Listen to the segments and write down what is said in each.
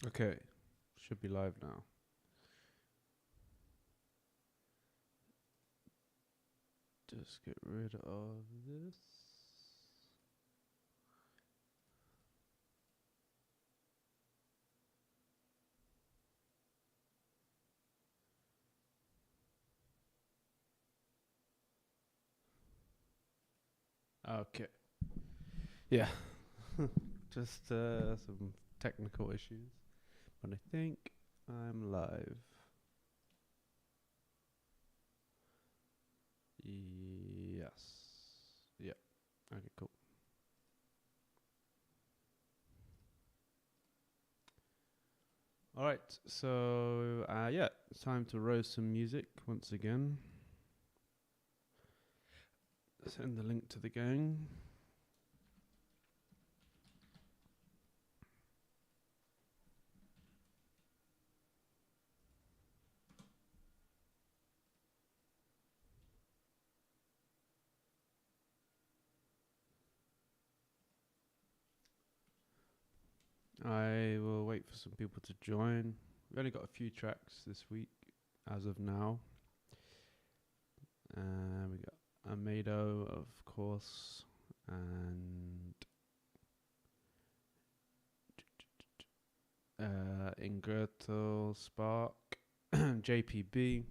Okay, should be live now. Just get rid of this. Okay. Yeah. Just some technical issues. But I think I'm live. Yes. Yeah. Okay, cool. All right. So, yeah, it's time to roast some music once again. Send the link to the gang. I will wait for some people to join. We've only got a few tracks this week, as of now. We got Amado, of course, and Ingerto, Spark, JPB,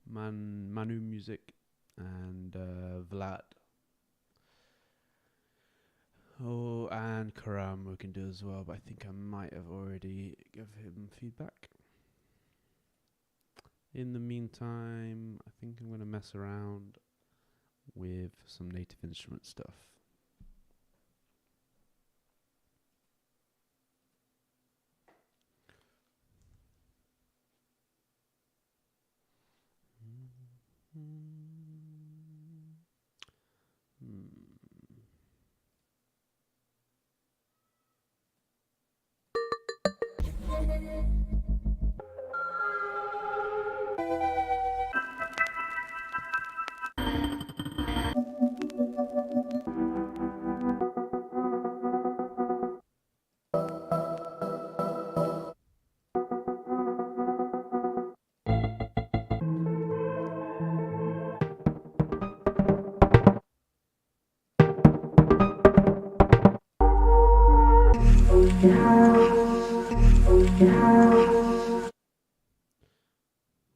Manu Music, and Vlad. Oh, and Karam we can do as well, but I think I might have already give him feedback. In the meantime, I think I'm going to mess around with some native instrument stuff.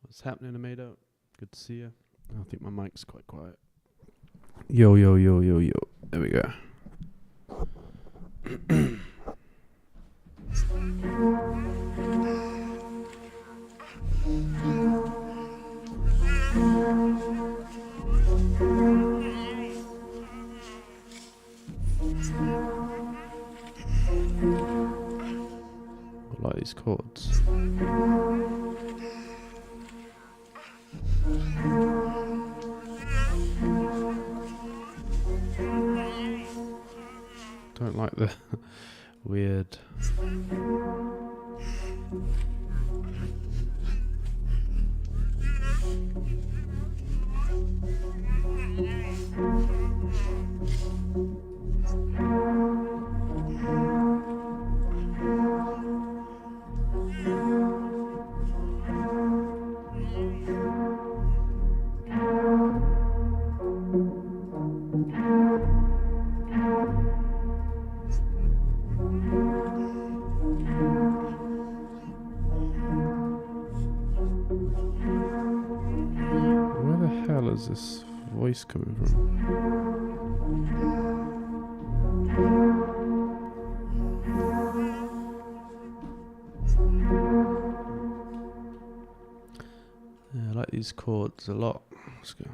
What's happening, Amado? Good to see you. I think my mic's quite quiet. Yo, yo, yo, yo, yo. There we go. I like these chords. Don't like the weird. Where the hell is this voice coming from? Yeah, I like these chords a lot. Let's go.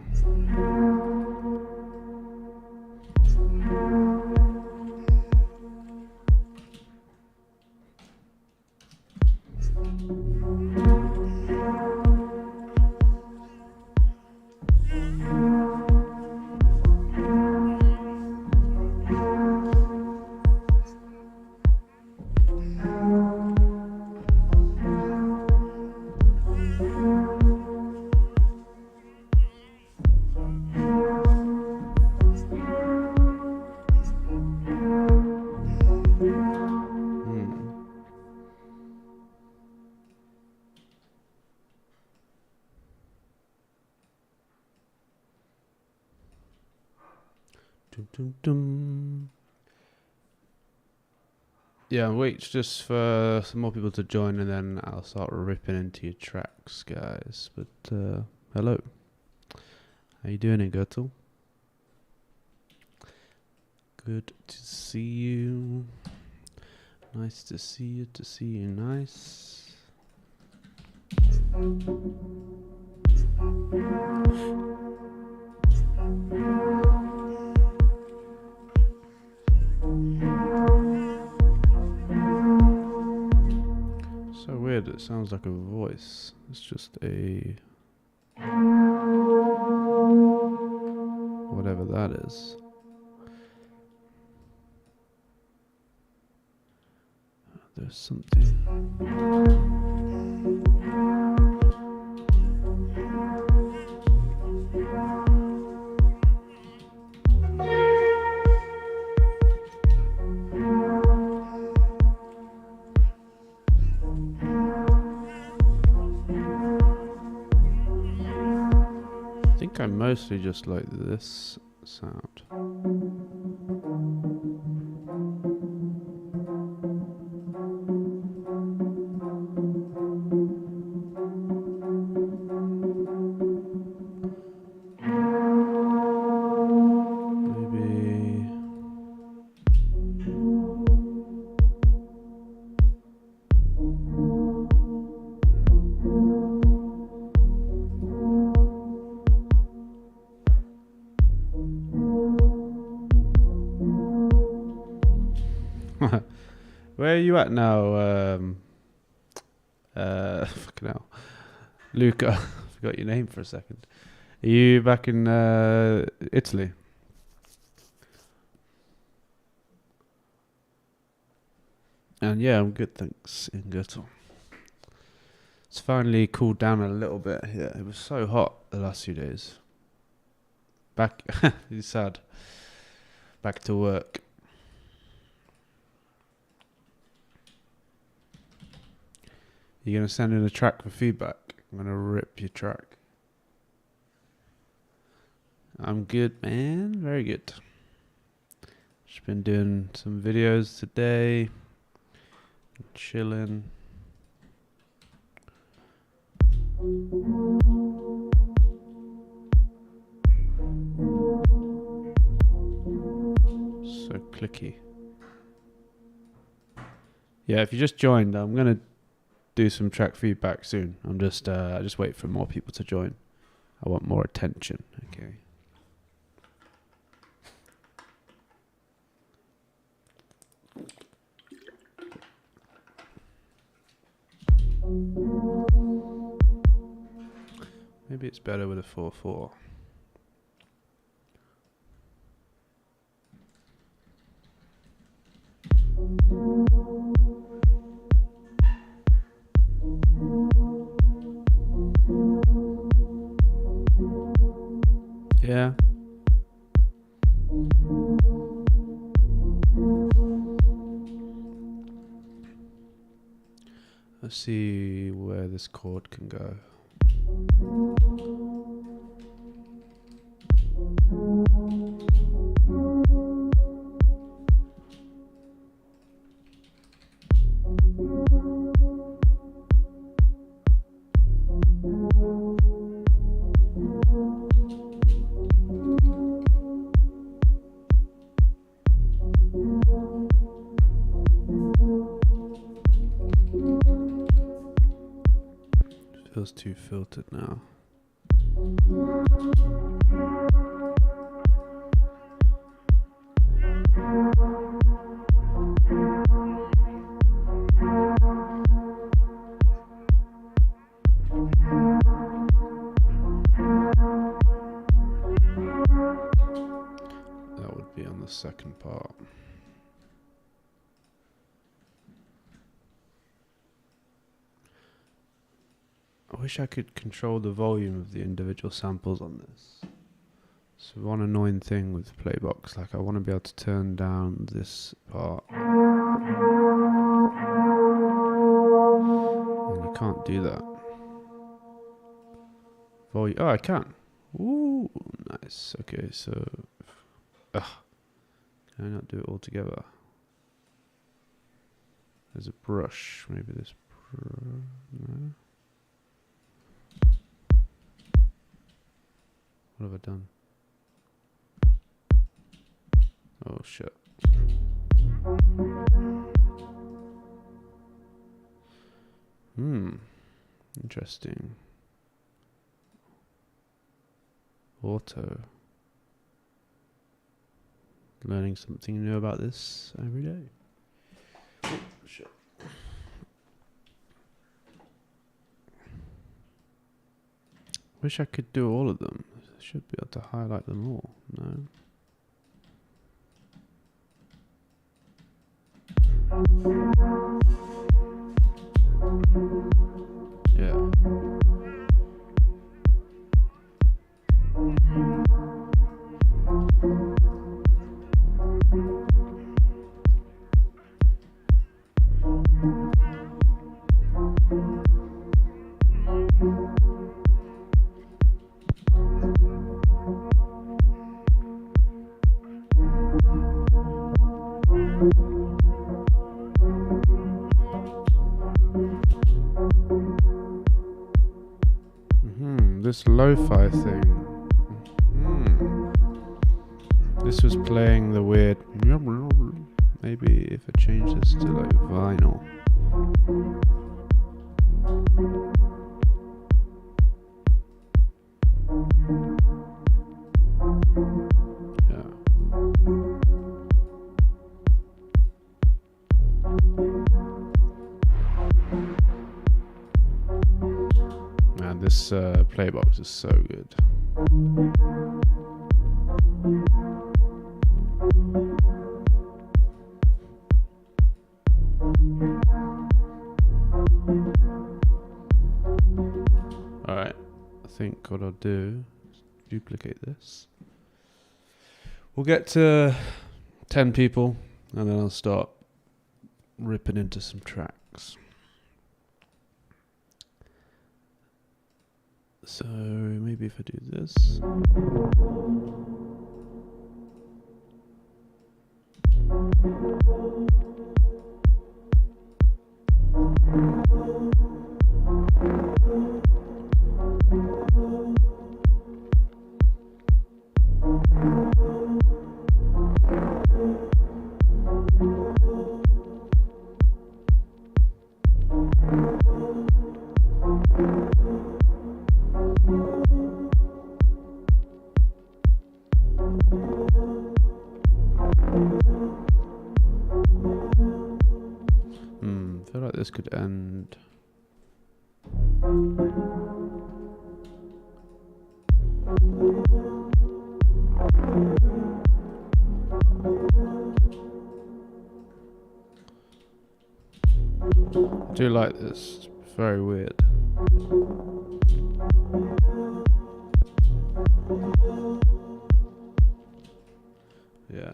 Dum, dum, dum. Yeah, wait just for some more people to join and then I'll start ripping into your tracks, guys. But hello. How you doing, Gertel? Good to see you. Nice to see you, nice. So weird, it sounds like a voice. It's just a... whatever that is. There's something... I think I mostly just like this sound. Maybe... Where are you at now? Fucking hell. Luca. I forgot your name for a second. Are you back in Italy? And yeah, I'm good, thanks, in Gertel. It's finally cooled down a little bit here. It was so hot the last few days. Back, it's sad. Back to work. You're going to send in a track for feedback? I'm going to rip your track. I'm good, man. Very good. Just been doing some videos today. Chilling. So clicky. Yeah, if you just joined, I'm going to do some track feedback soon. I'm just wait for more people to join. I want more attention. Okay. Maybe it's better with a 4/4. Yeah. Let's see where this chord can go. Feels too filtered now. That would be on the second part. I wish I could control the volume of the individual samples on this. So one annoying thing with Playbox, like I want to be able to turn down this part. And you can't do that. Volume, oh I can. Ooh, nice. Okay, so Ugh. Can I not do it all together? There's a brush. Maybe this. No. What have I done? Oh shit. Interesting. Auto. Learning something new about this every day. Oh, shit. Wish I could do all of them. I should be able to highlight them all. No. Yeah. This lo-fi thing. This was playing the weird. Maybe if I change this to like vinyl. This playbox is so good. Alright, I think what I'll do is duplicate this. We'll get to 10 people and then I'll start ripping into some tracks. So maybe if I do this. I feel like this could end. I do like this. It's very weird. Yeah.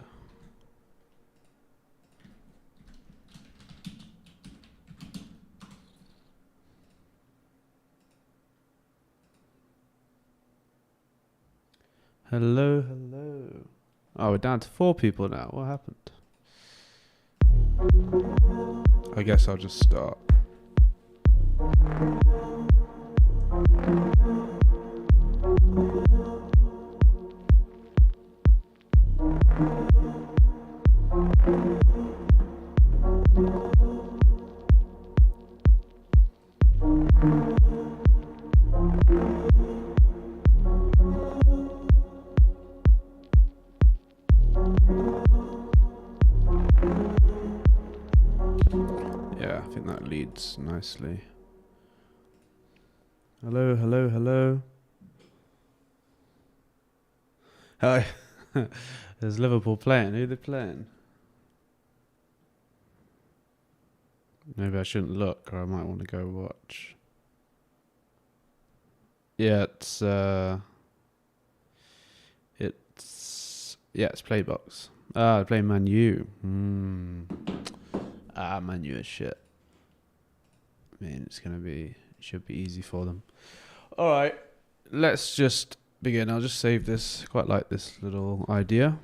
Hello, hello. Oh, we're down to 4 people now. What happened? I guess I'll just start. Yeah, I think that leads nicely. Hello, hello, hello. Hi. There's Liverpool playing. Who are they playing? Maybe I shouldn't look, or I might want to go watch. Yeah, it's Playbox. Ah, they're playing Man U. Man U is shit. I mean, it should be easy for them. All right, let's just begin. I'll just save this. Quite like this little idea.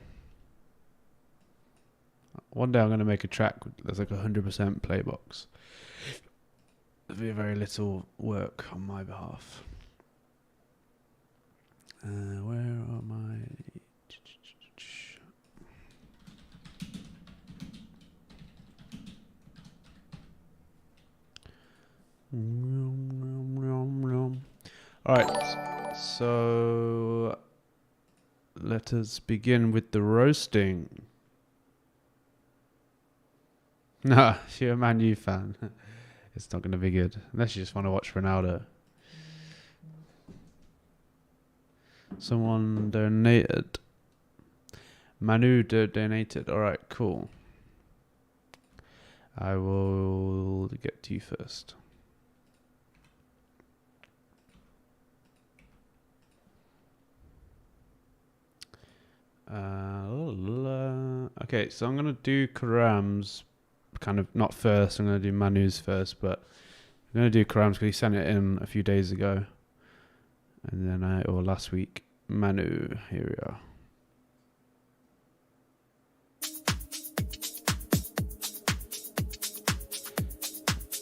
One day I'm going to make a track that's like 100% playbox. It'll be very little work on my behalf. Where are my... Alright, so let us begin with the roasting. Nah, you're a Man U fan. It's not going to be good. Unless you just want to watch Ronaldo. Someone donated. Manu donated. Alright, cool. I will get to you first. Okay, so I'm going to do Karam's kind of not first. I'm going to do Manu's first, but I'm going to do Karam's because he sent it in a few days ago. And then or last week. Manu, here we are.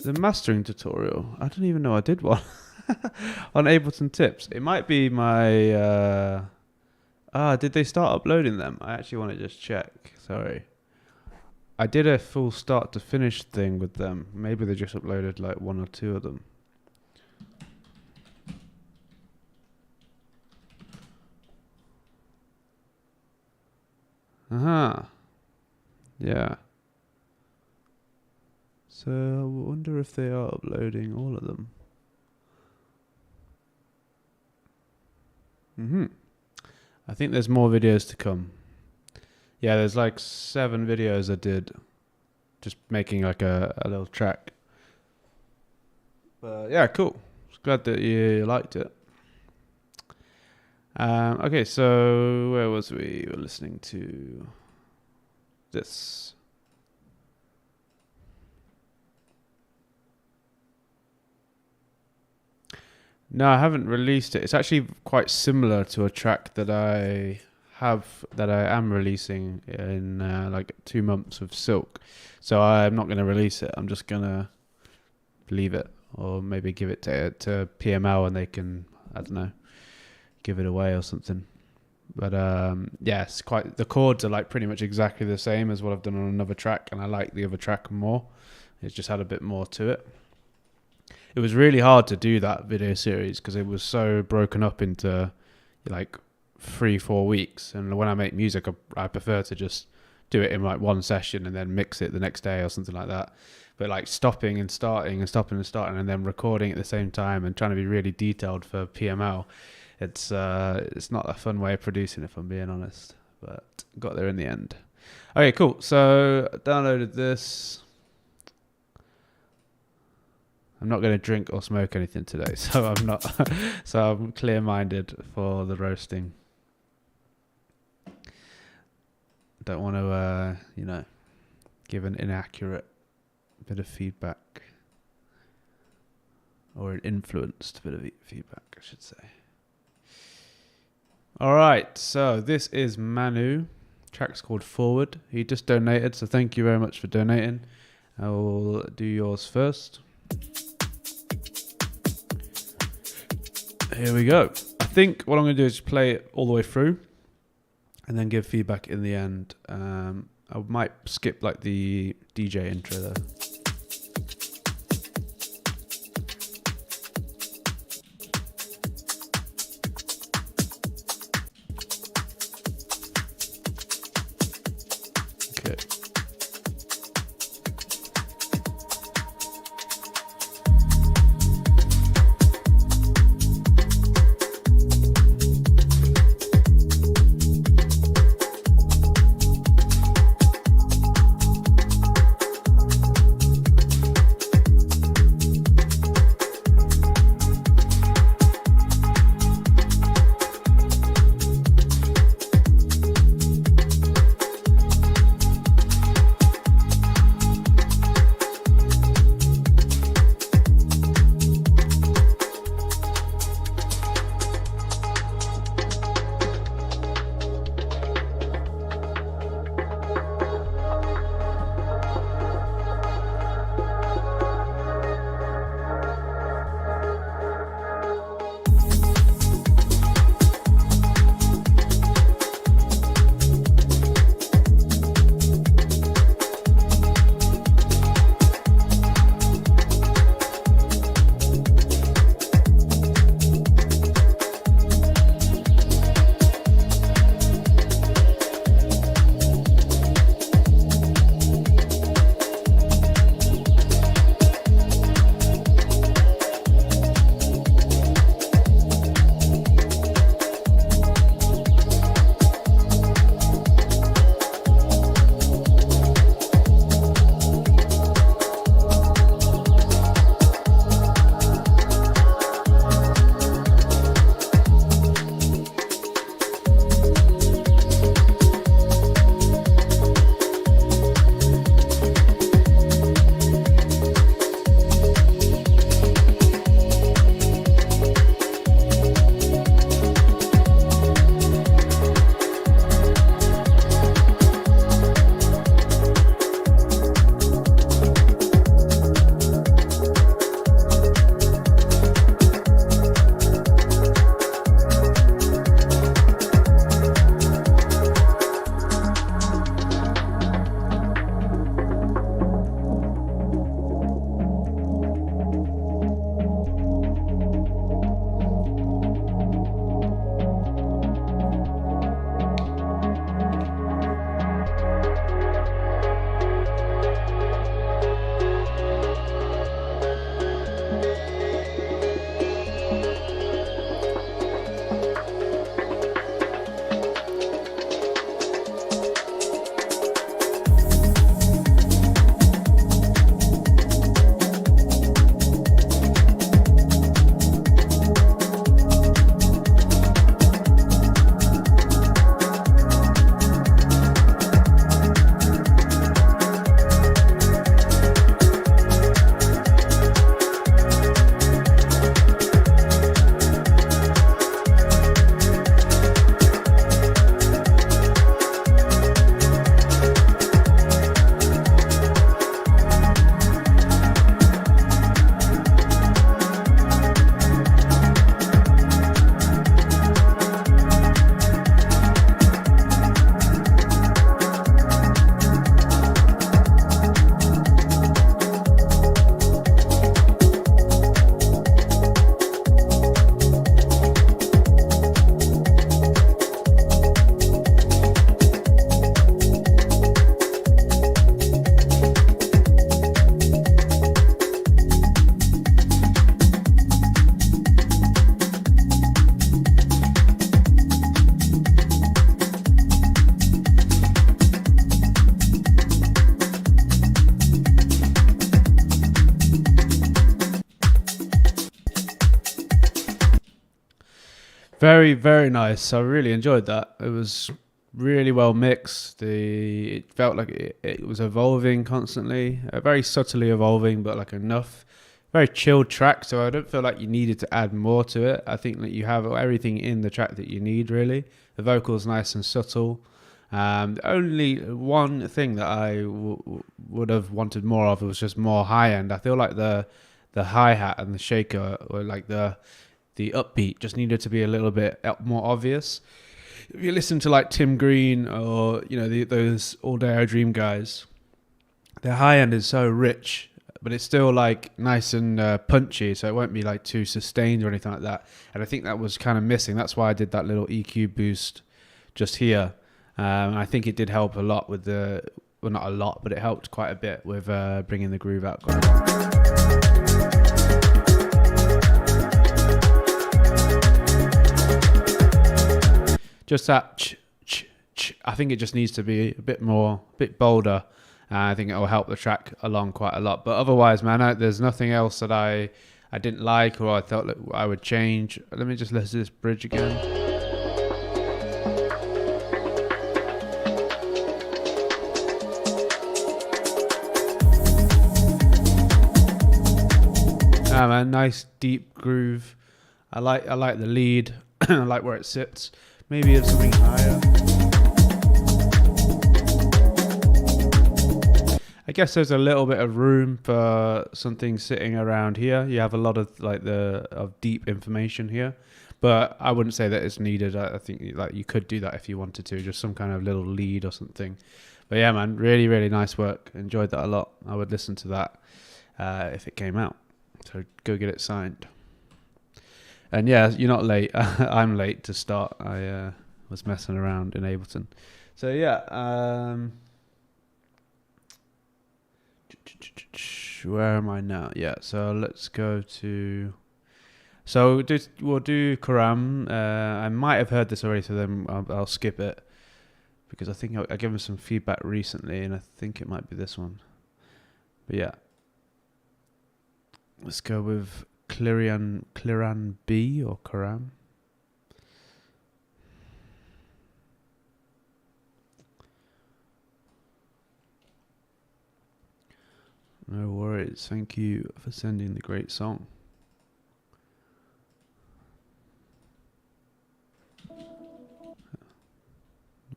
The mastering tutorial. I don't even know I did one on Ableton Tips. It might be my... did they start uploading them? I actually want to just check. Sorry. I did a full start to finish thing with them. Maybe they just uploaded like one or two of them. Yeah. So I wonder if they are uploading all of them. I think there's more videos to come. Yeah, there's like 7 videos I did just making like a little track. But yeah, cool. Glad that you liked it. Okay, so where was we? We were listening to this. No, I haven't released it. It's actually quite similar to a track that I am releasing in like 2 months with Silk. So I'm not going to release it. I'm just going to leave it, or maybe give it to PML and they can, I don't know, give it away or something. But yeah, it's quite, the chords are like pretty much exactly the same as what I've done on another track, and I like the other track more. It's just had a bit more to it. It was really hard to do that video series because it was so broken up into like 3-4 weeks. And when I make music, I prefer to just do it in like one session and then mix it the next day or something like that. But like stopping and starting and stopping and starting and then recording at the same time and trying to be really detailed for PML, it's not a fun way of producing, if I'm being honest. But got there in the end. Okay, cool. So I downloaded this. I'm not going to drink or smoke anything today, so I'm not. So I'm clear-minded for the roasting. Don't want to, give an inaccurate bit of feedback, or an influenced bit of feedback, I should say. All right, so this is Manu. Track's called Forward. He just donated, so thank you very much for donating. I will do yours first. Here we go. I think what I'm going to do is play it all the way through and then give feedback in the end. I might skip like the DJ intro there. Very, very nice. I really enjoyed that. It was really well mixed. It felt like it was evolving constantly, very subtly evolving, but like enough. Very chilled track, so I don't feel like you needed to add more to it. I think that you have everything in the track that you need, really. The vocals nice and subtle. The only one thing that I would have wanted more of was just more high end. I feel like the hi-hat and the shaker, or like the upbeat, just needed to be a little bit more obvious. If you listen to like Tim Green or those All Day I Dream guys, their high end is so rich, but it's still like nice and punchy, so it won't be like too sustained or anything like that. And I think that was kind of missing. That's why I did that little EQ boost just here. I think it did help a lot with well, not a lot, but it helped quite a bit with bringing the groove out. Just that I think it just needs to be a bit bolder. I think it will help the track along quite a lot. But otherwise, man, there's nothing else that I didn't like or I thought that I would change. Let me just listen to this bridge again. Ah, man, nice deep groove. I like the lead. I like where it sits. Maybe it's something higher. I guess there's a little bit of room for something sitting around here. You have a lot of of deep information here, but I wouldn't say that it's needed. I think like you could do that if you wanted to, just some kind of little lead or something. But yeah, man, really, really nice work. Enjoyed that a lot. I would listen to that if it came out. So go get it signed. And yeah, you're not late. I'm late to start. I was messing around in Ableton. So yeah, where am I now? Yeah, so let's go to... So we'll do Karam. I might have heard this already, so then I'll skip it. Because I think I gave him some feedback recently, and I think it might be this one. But yeah. Let's go with Cliran B or Karam. No worries. Thank you for sending the great song.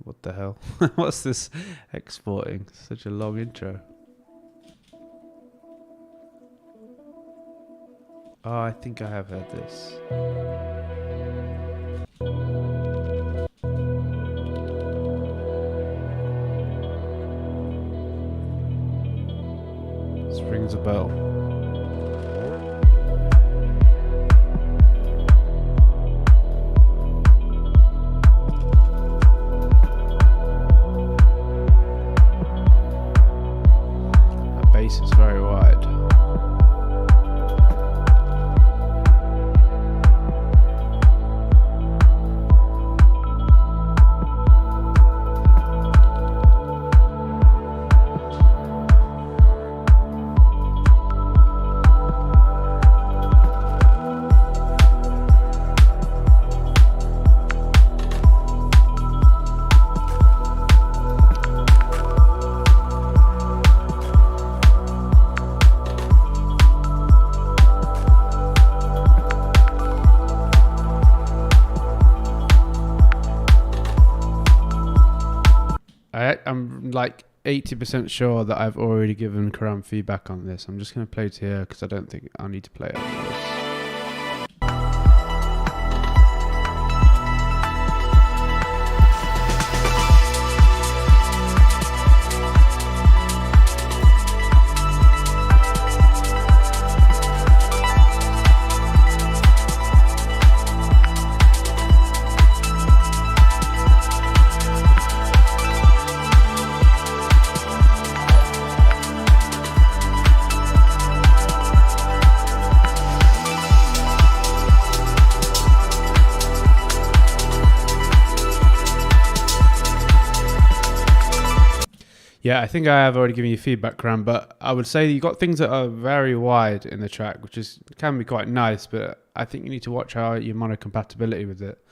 What the hell? What's this exporting? Such a long intro. Oh, I think I have heard this. This rings a bell. That bass is very wide. I'm like 80% sure that I've already given Karam feedback on this. I'm just going to play it here because I don't think I'll need to play it afterwards. Yeah, I think I have already given you feedback, Karam, but I would say you got things that are very wide in the track, which can be quite nice, but I think you need to watch how your mono compatibility with it.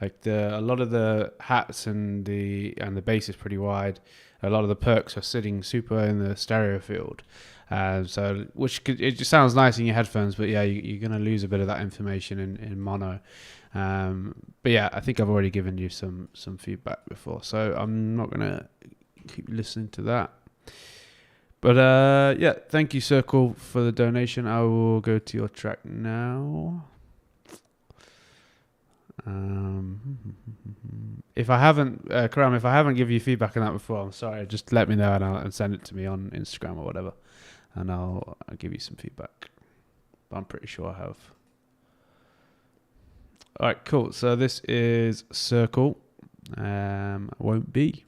Like a lot of the hats and the bass is pretty wide. A lot of the perks are sitting super in the stereo field. So it just sounds nice in your headphones, but yeah, you're going to lose a bit of that information in mono. But yeah, I think I've already given you some feedback before, so I'm not going to keep listening to that. But yeah, thank you, Circle, for the donation. I will go to your track now. If I haven't, Karam, if I haven't given you feedback on that before, I'm sorry. Just let me know and send it to me on Instagram or whatever, and I'll give you some feedback. But I'm pretty sure I have. All right, cool. So this is Circle. Won't be.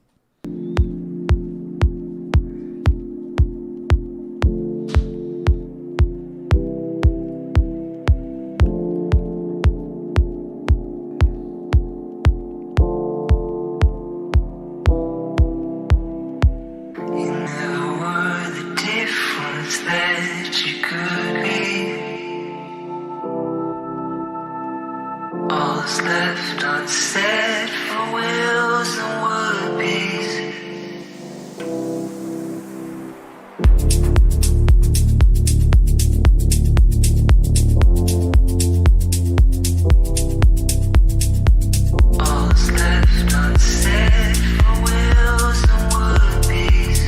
Left unsaid for wheels and would-be's. All's left unsaid for wheels and would-be's.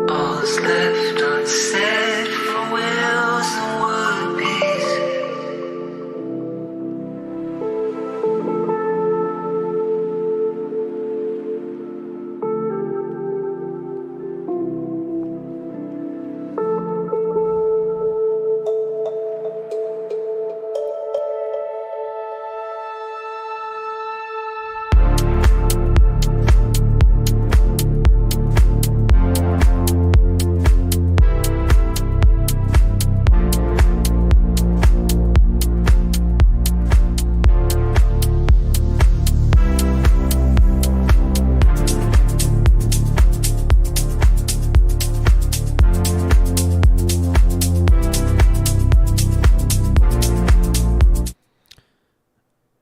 All's left unsaid for wheels and would-be's.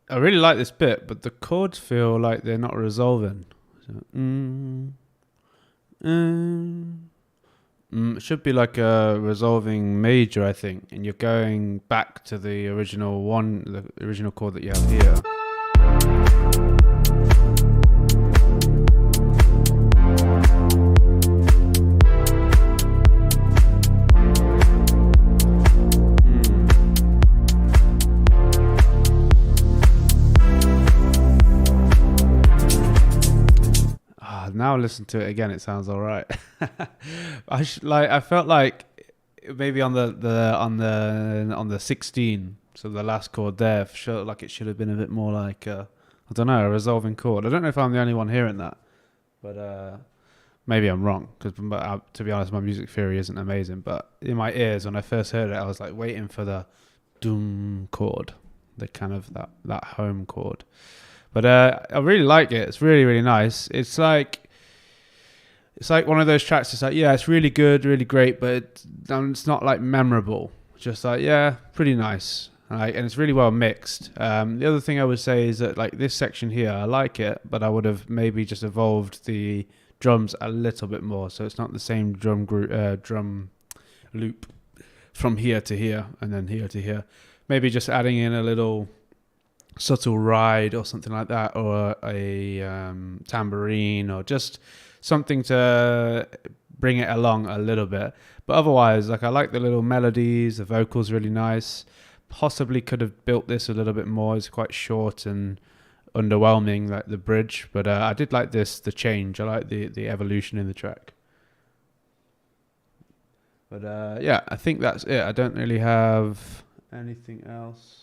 I really like this bit, but the chords feel like they're not resolving. So, it should be like a resolving major, I think, and you're going back to the original chord that you have here. Now listen to it again, it sounds all right. I felt like maybe on the 16, so the last chord there, felt like it should have been a bit more like I don't know, a resolving chord. I don't know if I'm the only one hearing that, but maybe I'm wrong, because to be honest, my music theory isn't amazing. But in my ears, when I first heard it, I was like waiting for the doom chord, the kind of that home chord. But I really like it. It's really, really nice. It's like one of those tracks. It's like, yeah, it's really good, really great, but it's not like memorable. Just like, yeah, pretty nice. and it's really well mixed. The other thing I would say is that like this section here, I like it, but I would have maybe just evolved the drums a little bit more, so it's not the same drum loop from here to here and then here to here. Maybe just adding in a little subtle ride or something like that, or a tambourine, or just something to bring it along a little bit. But otherwise, like, I like the little melodies, the vocals really nice. Possibly could have built this a little bit more. It's quite short and underwhelming, like the bridge, but I did like the change. I like the evolution in the track. But yeah, I think that's it. I don't really have anything else.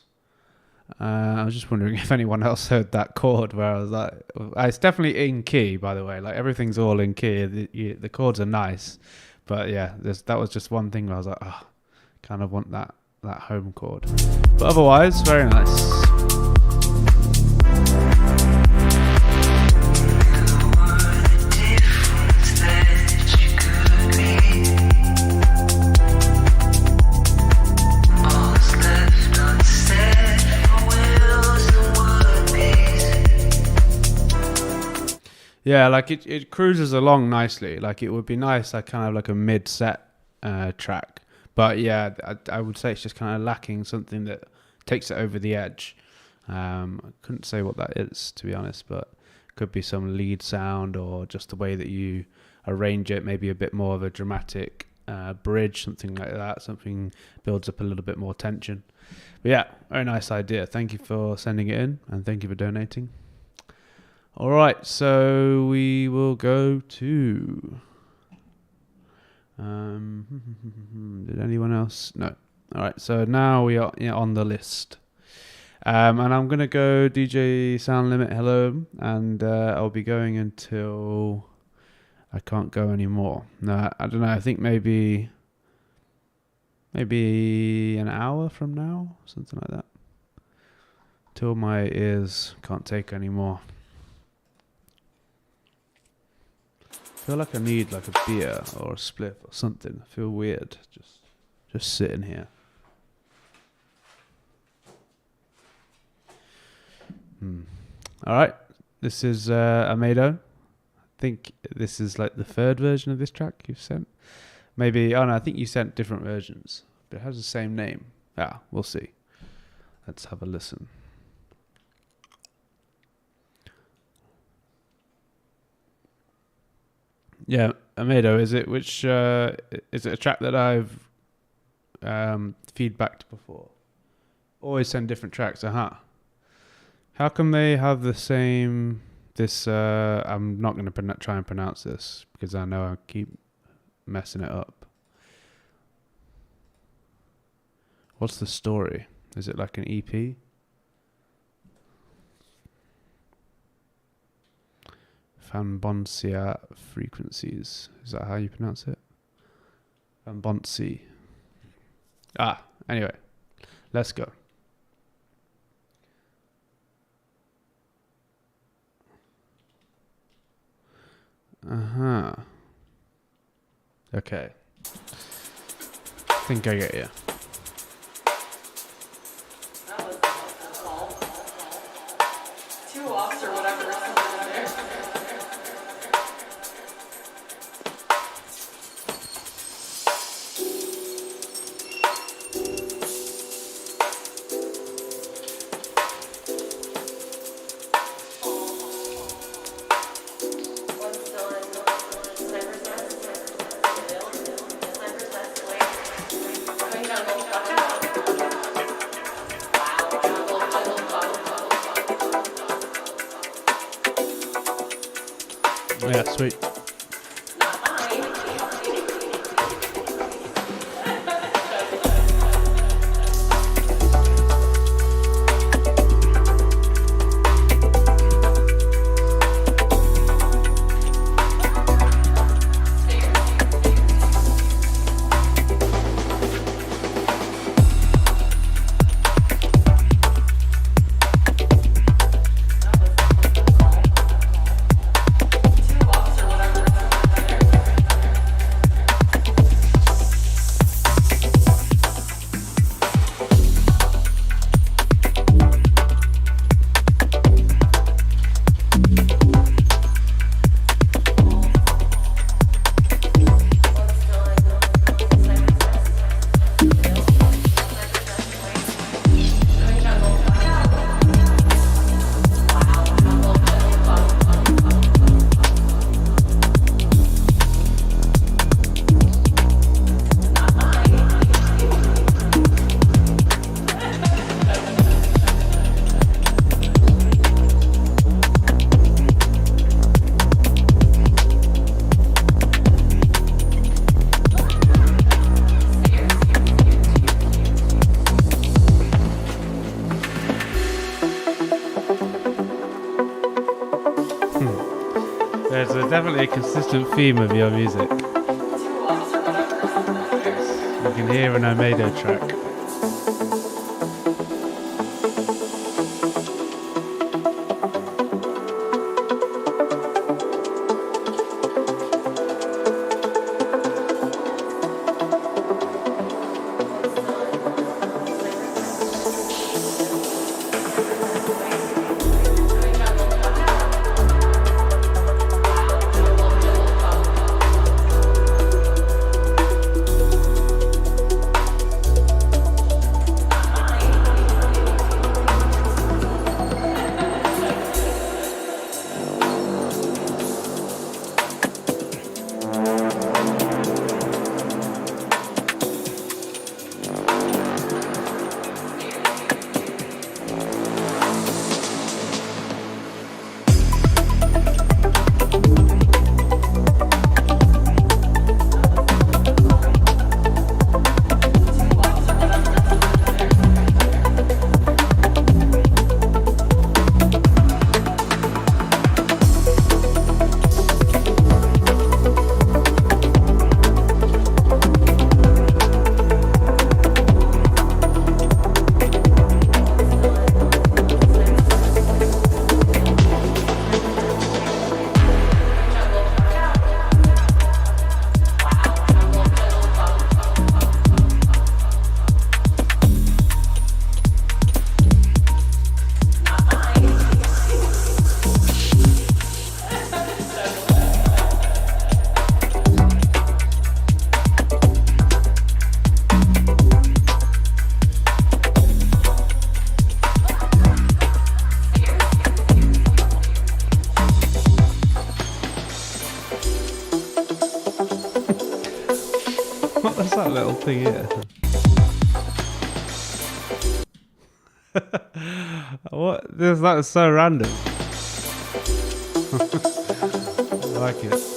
I was just wondering if anyone else heard that chord where I was like, it's definitely in key, by the way. Like, everything's all in key. The chords are nice, but yeah, that was just one thing where I was like, oh, kind of want that home chord. But otherwise, very nice. Yeah, like it cruises along nicely. Like, it would be nice, like kind of like a mid-set track. But yeah, I would say it's just kind of lacking something that takes it over the edge. I couldn't say what that is, to be honest, but it could be some lead sound, or just the way that you arrange it, maybe a bit more of a dramatic bridge, something like that. Something builds up a little bit more tension. But yeah, very nice idea. Thank you for sending it in, and thank you for donating. All right, so we will go to... did anyone else? No. All right, so now we are on the list. And I'm going to go DJ Sound Limit Hello, and I'll be going until I can't go anymore. No, I don't know. I think maybe an hour from now, something like that. Till my ears can't take anymore. I feel like I need like a beer or a spliff or something. I feel weird just sitting here. All right, this is Amado. I think this is like the third version of this track you've sent. Maybe, oh no, I think you sent different versions, but it has the same name. We'll see. Let's have a listen. Yeah, Amado, is it is it a track that I've feedbacked before? Always send different tracks, How come they have the same, I'm not going to try and pronounce this, because I know I keep messing it up. What's the story? Is it like an EP? Fanboncia frequencies. Is that how you pronounce it? Fanbonsi. Anyway. Let's go. Okay. I think I get you. Yeah, sweet. There's definitely a consistent theme of your music. You can hear an Omedo track. What was that little thing here? What? That was so random. I like it.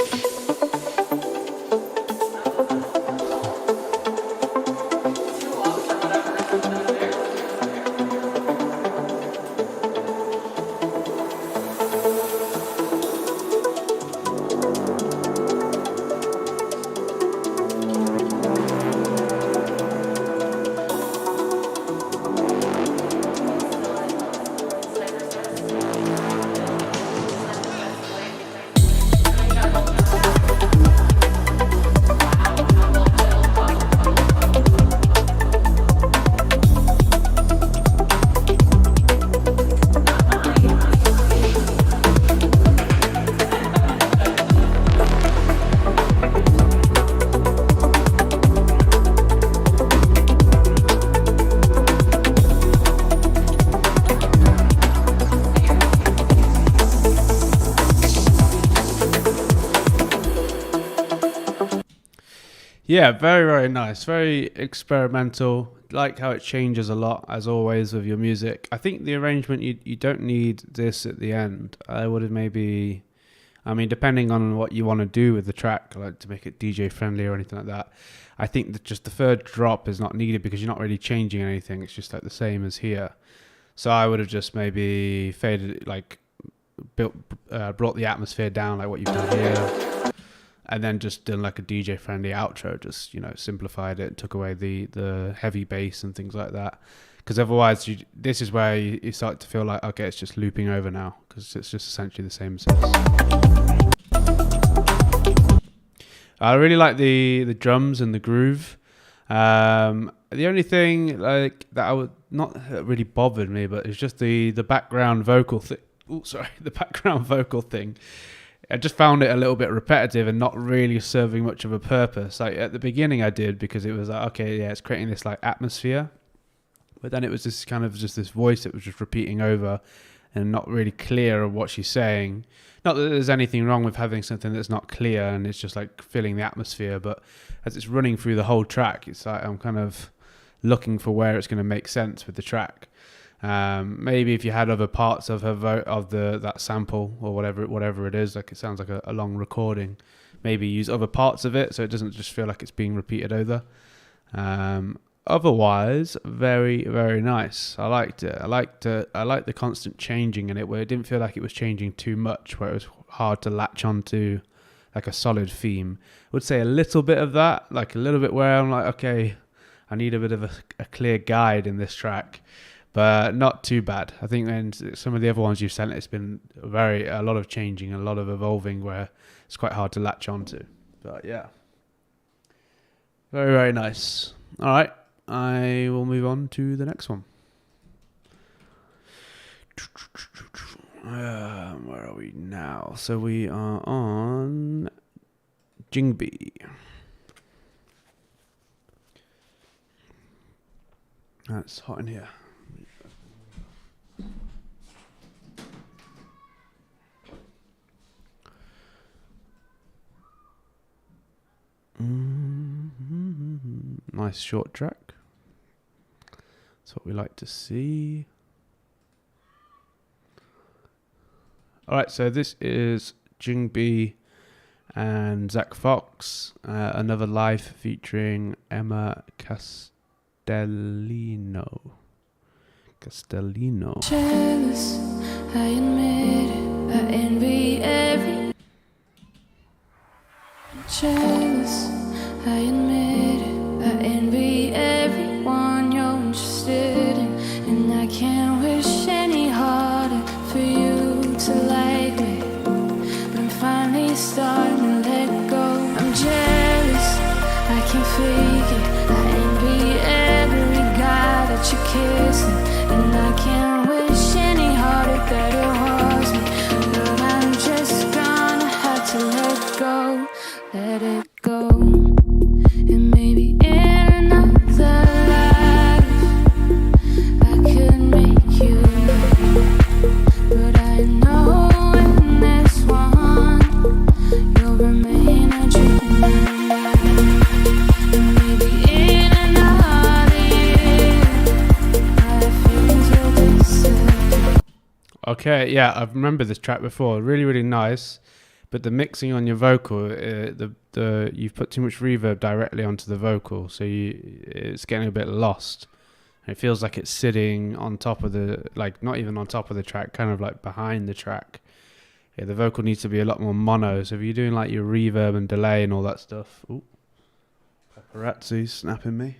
Yeah, very, very nice. Very experimental. Like how it changes a lot, as always, with your music. I think the arrangement, you don't need this at the end. I would have maybe... I mean, depending on what you want to do with the track, like to make it DJ friendly or anything like that, I think that just the third drop is not needed because you're not really changing anything. It's just like the same as here. So I would have just maybe faded, like, brought the atmosphere down, like what you've done here, and then just done like a DJ friendly outro. Just, you know, simplified it, took away the heavy bass and things like that. Because otherwise, this is where you start to feel like, okay, it's just looping over now, because it's just essentially the same as this. I really like the drums and the groove. The only thing like that I would not really bothered me, but it's just the background vocal thing. Oh, sorry, the background vocal thing. I just found it a little bit repetitive and not really serving much of a purpose. Like at the beginning, I did, because it was like, okay, yeah, it's creating this like atmosphere. But then it was this kind of just this voice that was just repeating over and not really clear of what she's saying. Not that there's anything wrong with having something that's not clear and it's just like filling the atmosphere, but as it's running through the whole track, it's like I'm kind of looking for where it's going to make sense with the track. Maybe if you had other parts of her that sample or whatever it is, like it sounds like a long recording, maybe use other parts of it so it doesn't just feel like it's being repeated over. Otherwise, very, very nice. I liked it. I liked the constant changing in it, where it didn't feel like it was changing too much, where it was hard to latch onto like a solid theme. I would say a little bit of that, like a little bit where I'm like, okay, I need a bit of a clear guide in this track, but not too bad. I think in some of the other ones you've sent, it's been a lot of changing, a lot of evolving where it's quite hard to latch onto. But yeah, very, very nice. All right, I will move on to the next one. Where are we now? So we are on Jingbi. It's hot in here. Nice short track. That's what we like to see. Alright, so this is Jingbi and Zach Fox, another live featuring Emma Castellino. Jealous, I admit it, I envy every. Jealous, I admit it, I envy everyone you're interested in, and I can't wish any harder for you to like me, but I'm finally starting to let go. I'm jealous, I can't fake it, I envy every guy that you're kissing, and I can't wish any harder that it was me, but I'm just gonna have to let it go, and maybe in another life I could make you mine, but I know in this one you'll remain a dream in my life, and maybe in another year my feelings will disappear. Okay, yeah, I remember this track before. Really, really nice. But the mixing on your vocal, you've put too much reverb directly onto the vocal, so it's getting a bit lost. And it feels like it's sitting on top of the, like not even on top of the track, kind of like behind the track. Yeah, the vocal needs to be a lot more mono. So if you're doing like your reverb and delay and all that stuff, ooh, paparazzi snapping me.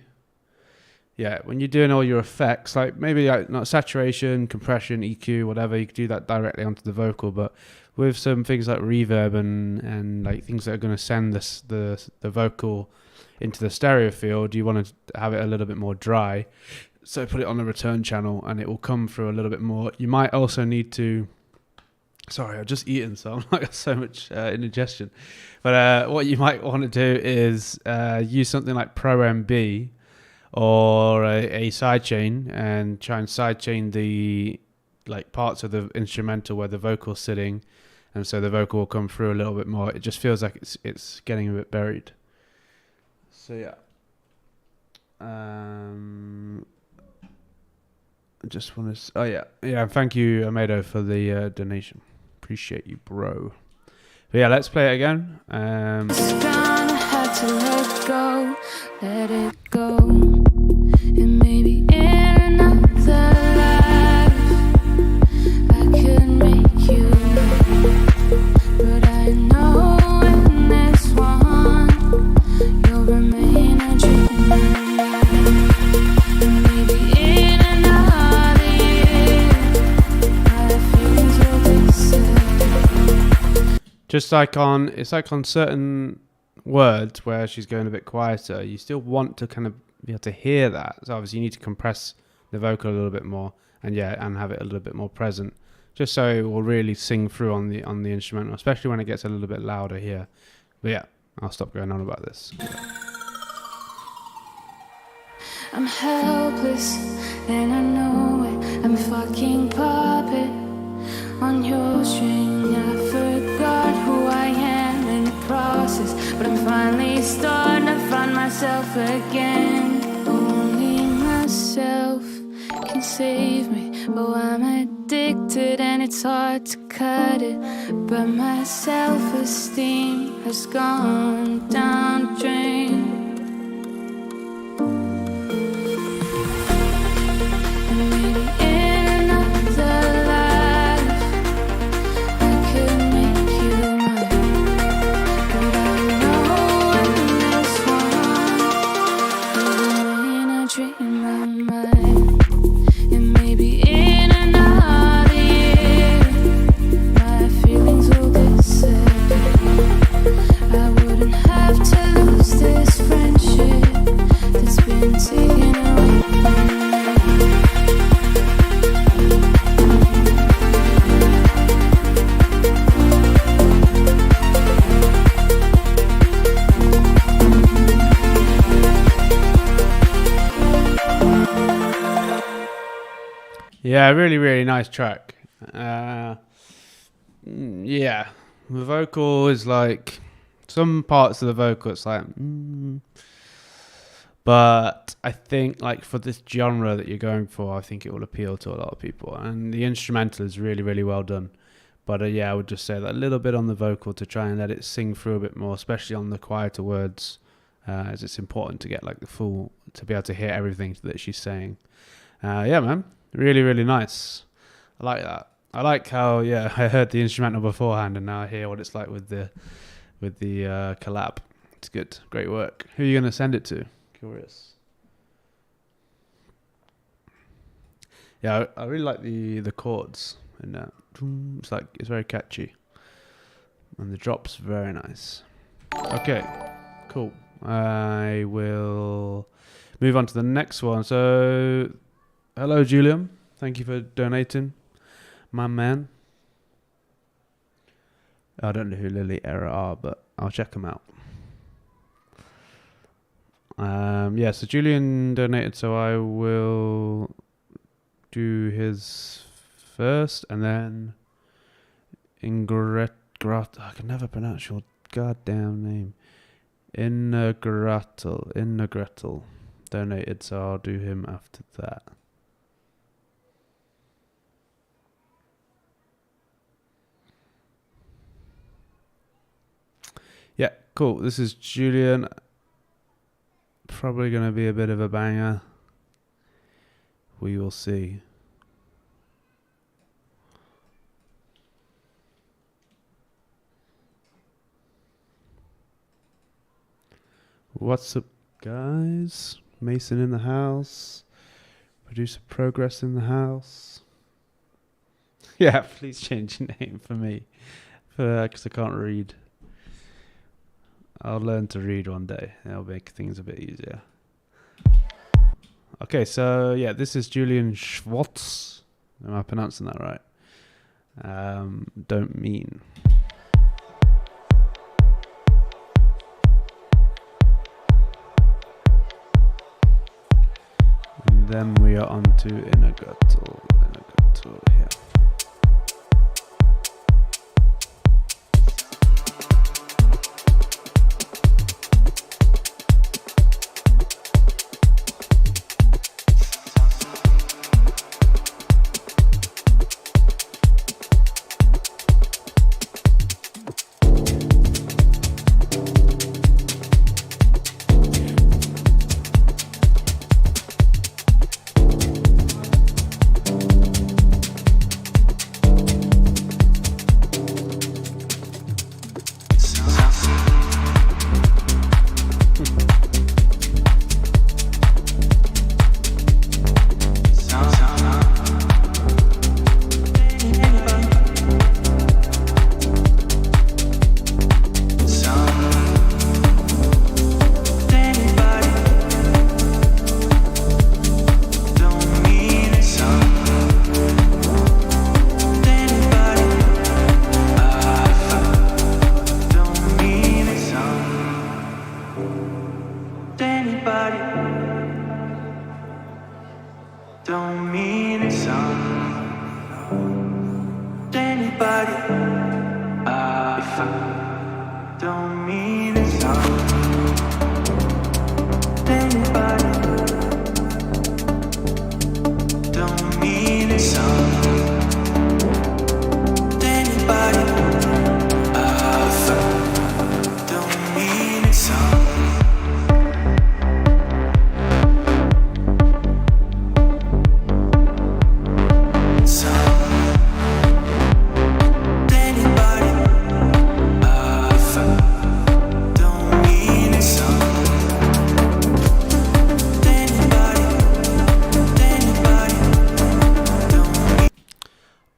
Yeah, when you're doing all your effects, like maybe like not saturation, compression, EQ, whatever, you could do that directly onto the vocal. But with some things like reverb and like things that are going to send the vocal into the stereo field, you want to have it a little bit more dry. So put it on the return channel and it will come through a little bit more. You might also need to... Sorry, I've just eaten, so I'm like so much indigestion. But what you might want to do is use something like Pro MB or a sidechain and try and sidechain the like parts of the instrumental where the vocal's sitting, and so the vocal will come through a little bit more. It just feels like it's getting a bit buried. So yeah. I just want to... Oh yeah. Thank you, Amedo, for the donation. Appreciate you, bro. But yeah, let's play it again. Just gonna have to let it go, and maybe in another life I could make you mine, but I know in this one you'll remain a dream in my life, and maybe in another year my feelings will disappear. It's like on certain words where she's going a bit quieter, you still want to kind of be able to hear that. So obviously you need to compress the vocal a little bit more and have it a little bit more present, just so it will really sing through on the instrumental, especially when it gets a little bit louder here. But yeah, I'll stop going on about this. I'm helpless and I know it. I'm a fucking puppet on your string. I forgot who I am in the process, but I'm finally starting to find myself again. Only myself can save me. Oh, I'm addicted and it's hard to cut it, but my self-esteem has gone down the drain. Maybe in another life I could make you Yeah, really, really nice track. Yeah, the vocal is like some parts of the vocal. It's like, but I think like for this genre that you're going for, I think it will appeal to a lot of people. And the instrumental is really, really well done. But yeah, I would just say that a little bit on the vocal to try and let it sing through a bit more, especially on the quieter words, as it's important to get like the full, to be able to hear everything that she's saying. Yeah, man, really, really nice. I like that. I like how I heard the instrumental beforehand, and now I hear what it's like with the collab. It's good, great work. Who are you gonna send it to? Curious. Yeah, I really like the chords and that. It's like it's very catchy, and the drop's very nice. Okay, cool. I will move on to the next one. So, hello, Julian. Thank you for donating, my man. I don't know who Lily Era are, but I'll check them out. Yeah, so Julian donated, so I will do his first, and then I can never pronounce your goddamn name. Innegretel donated, so I'll do him after that. Yeah, cool. This is Julian. Probably going to be a bit of a banger. We will see. What's up, guys? Mason in the house. Producer Progress in the house. Yeah, please change your name for me, because I can't read. I'll learn to read one day. That'll make things a bit easier. Okay, so yeah, this is Julian Schwartz. Am I pronouncing that right? Don't mean. And then we are on to Innegretel here.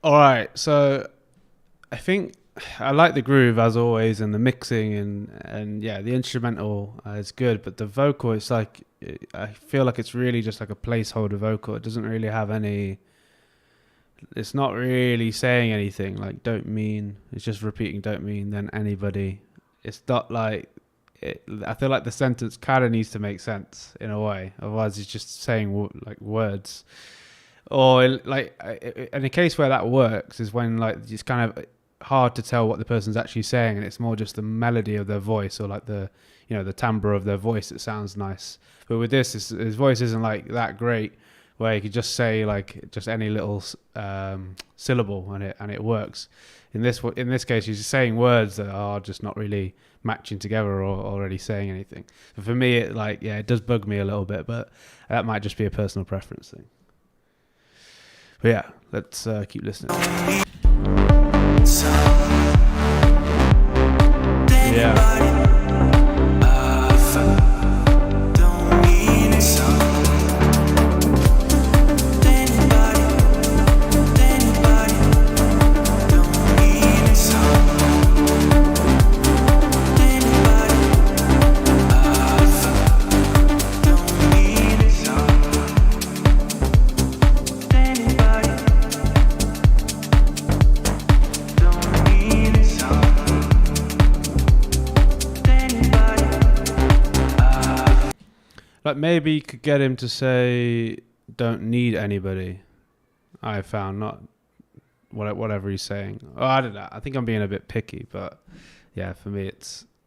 Alright, so I think I like the groove as always, and the mixing and yeah, the instrumental is good, but the vocal, it's like, I feel like it's really just like a placeholder vocal. It doesn't really have any, it's not really saying anything, like don't mean, it's just repeating don't mean, then anybody. It's not like, I feel like the sentence kind of needs to make sense in a way, otherwise it's just saying like words. Or like in a case where that works is when like it's kind of hard to tell what the person's actually saying, and it's more just the melody of their voice or like the the timbre of their voice that sounds nice. But with this, his voice isn't like that great, where he could just say like just any little syllable and it works. In this case, he's just saying words that are just not really matching together or already saying anything. So for me, it does bug me a little bit, but that might just be a personal preference thing. But yeah, let's keep listening. Yeah. Like maybe you could get him to say, "Don't need anybody." I found not whatever he's saying. Oh, I don't know. I think I'm being a bit picky, but yeah, for me,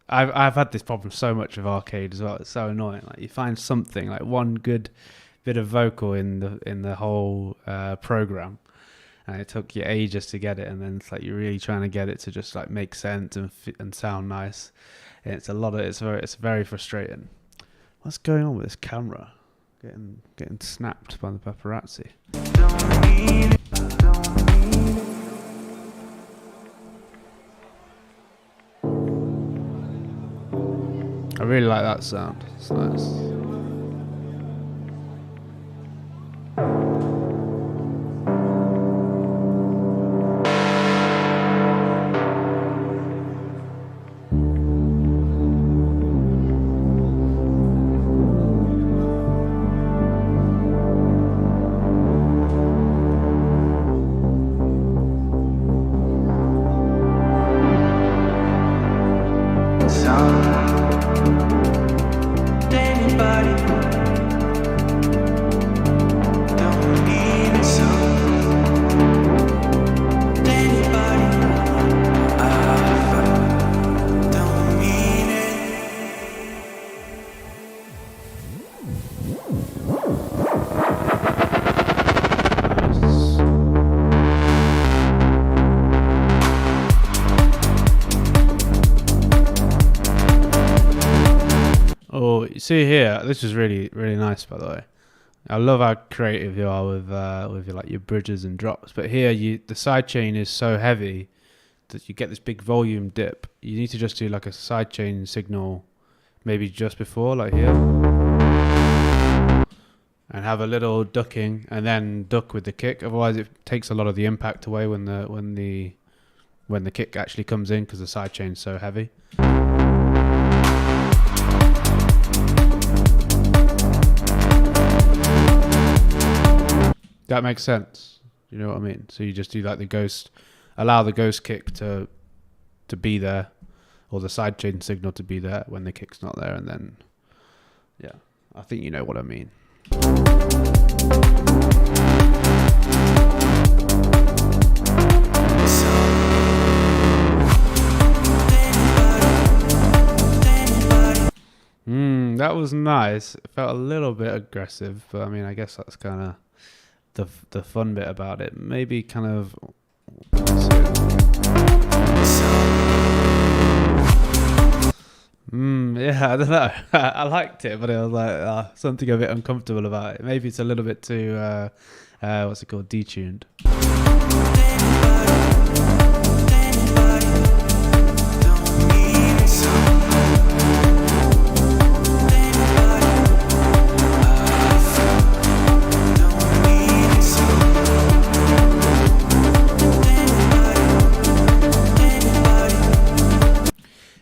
I've had this problem so much with Arcade as well. It's so annoying. Like you find something like one good bit of vocal in the whole program, and it took you ages to get it, and then it's like you're really trying to get it to just like make sense and sound nice. And it's very frustrating. What's going on with this camera? Getting snapped by the paparazzi. I really like that sound. It's nice. See here, this is really really nice, by the way. I love how creative you are with your like your bridges and drops. But here, the sidechain is so heavy that you get this big volume dip. You need to just do like a sidechain signal, maybe just before, like here, and have a little ducking, and then duck with the kick. Otherwise, it takes a lot of the impact away when the kick actually comes in because the sidechain is so heavy. That makes sense. You know what I mean? So you just do like the ghost, allow the ghost kick to be there, or the sidechain signal to be there when the kick's not there, and then, yeah, I think you know what I mean. That was nice. It felt a little bit aggressive, but I mean, I guess that's kind of the fun bit about it. Maybe kind of yeah, I don't know. I liked it, but it was like something a bit uncomfortable about it. Maybe it's a little bit too what's it called, detuned.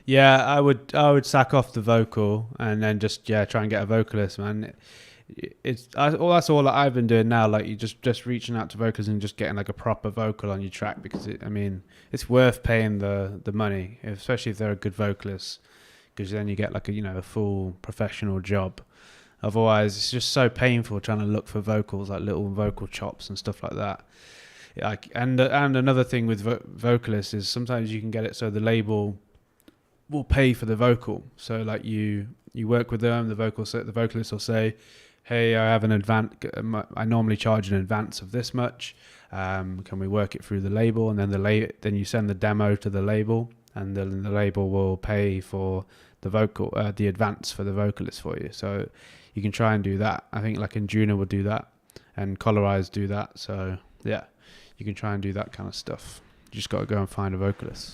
Yeah, I would sack off the vocal and then just try and get a vocalist, man. That's all that I've been doing now. Like you just reaching out to vocalists and just getting like a proper vocal on your track, because it's worth paying the money, especially if they're a good vocalist, because then you get like a full professional job. Otherwise, it's just so painful trying to look for vocals, like little vocal chops and stuff like that. And another thing with vocalists is sometimes you can get it so the label will pay for the vocal. So like you work with them, the vocalist will say, hey, I have an advance. I normally charge an advance of this much. Can we work it through the label? And then then you send the demo to the label, and then the label will pay for the vocal, the advance for the vocalist for you. So you can try and do that. I think like Enduna will do that, and Colorize do that. So yeah, you can try and do that kind of stuff. You just got to go and find a vocalist.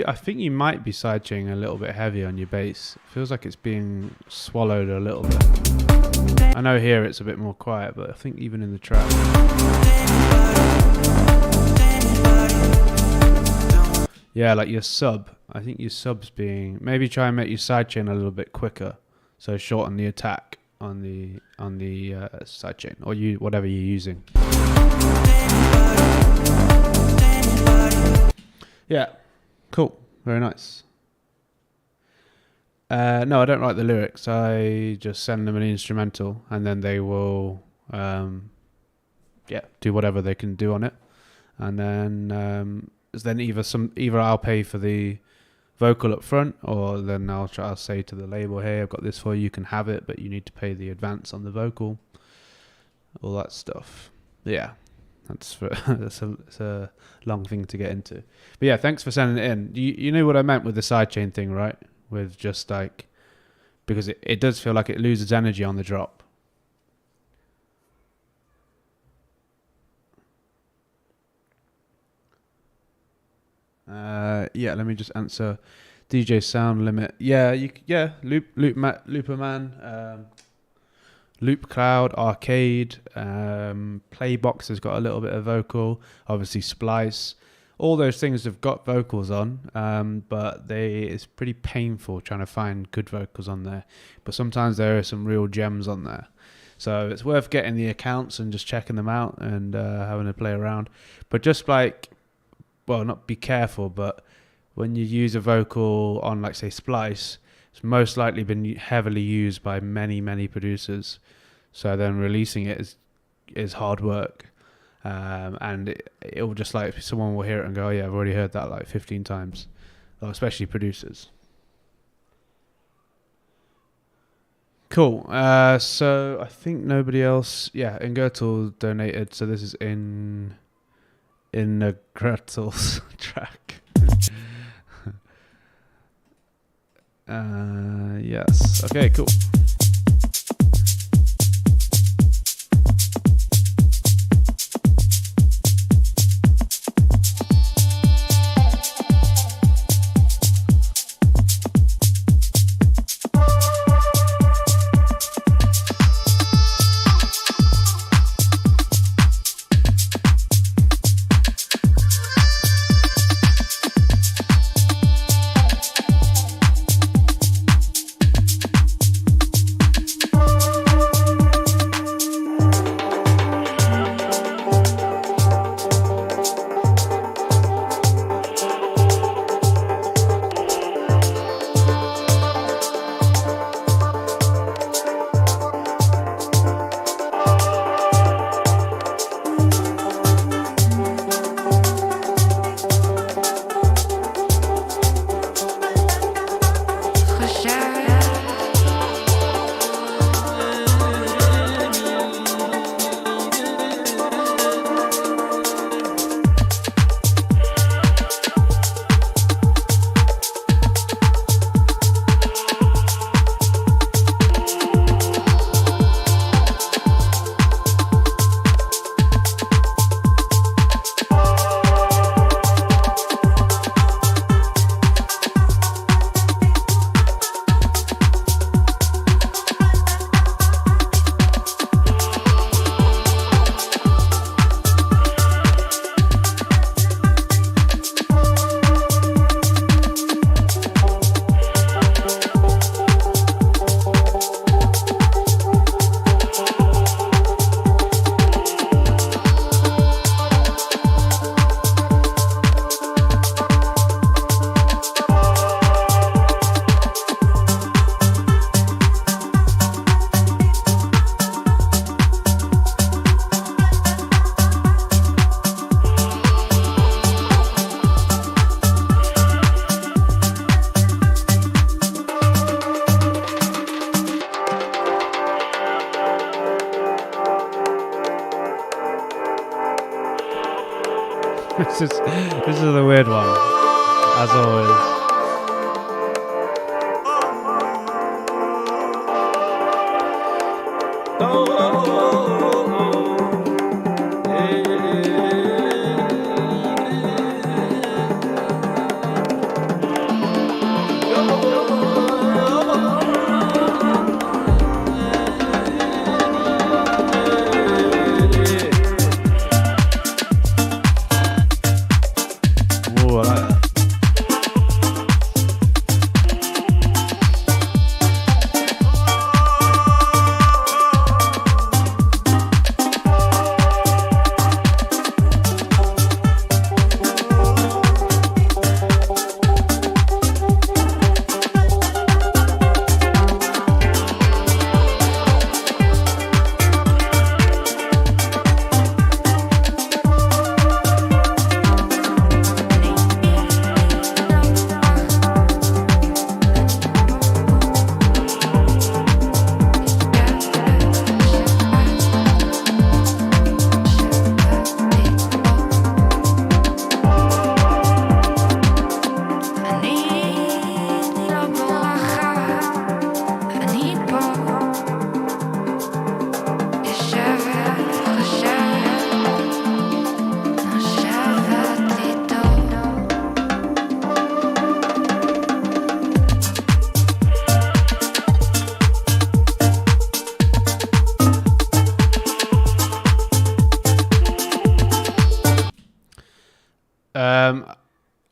I think you might be sidechaining a little bit heavy on your bass. It feels like it's being swallowed a little bit. I know here it's a bit more quiet, but I think even in the track. Yeah, like your sub. I think your sub's being... Maybe try and make your sidechain a little bit quicker. So shorten the attack on the sidechain, or whatever you're using. Yeah. Cool. Very nice. No, I don't write the lyrics. I just send them an instrumental, and then they will, do whatever they can do on it. And then either I'll pay for the vocal up front, or then I'll say to the label, hey, I've got this for you. You can have it, but you need to pay the advance on the vocal. All that stuff. Yeah. It's a long thing to get into. But yeah, thanks for sending it in. You knew what I meant with the sidechain thing, right? With just like, because it does feel like it loses energy on the drop. Let me just answer. DJ sound limit. Looperman. Loop Cloud, Arcade, Playbox has got a little bit of vocal, obviously Splice. All those things have got vocals on, but it's pretty painful trying to find good vocals on there. But sometimes there are some real gems on there. So it's worth getting the accounts and just checking them out and having a play around. But just like, well, not be careful, but when you use a vocal on, like, say, Splice, it's most likely been heavily used by many, many producers. So then releasing it is hard work. And it will just, like, someone will hear it and go, oh yeah, I've already heard that like 15 times. Well, especially producers. Cool. So I think nobody else. Yeah, Ingurtle donated. So this is in Ingurtle's track. Yes. Okay, cool. This is a weird one, as always. Ooh, I like that.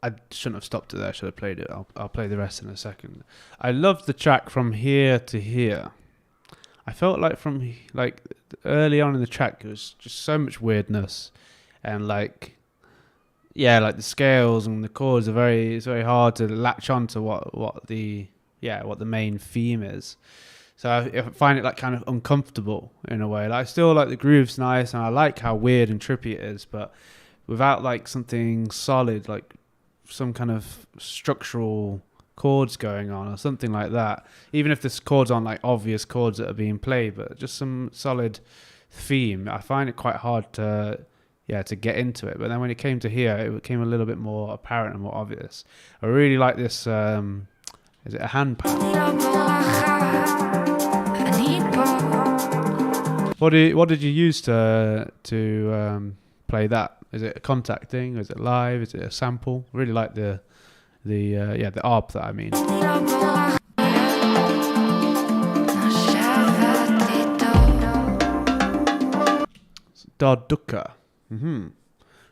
I shouldn't have stopped it there. I should have played it. I'll play the rest in a second. I loved the track From Here to Here. I felt like early on in the track, there was just so much weirdness, and like the scales and the chords are it's very hard to latch on to what the main theme is. So I find it like kind of uncomfortable in a way. Like, I still like the groove's nice, and I like how weird and trippy it is, but without like something solid, like some kind of structural chords going on or something like that. Even if this chords aren't like obvious chords that are being played, but just some solid theme, I find it quite hard to get into it. But then when it came to here, it became a little bit more apparent and more obvious. I really like this. Is it a hand pan? What did you use to play that? Is it a contact thing? Is it live? Is it a sample? I really like the ARP that I mean. Darduka.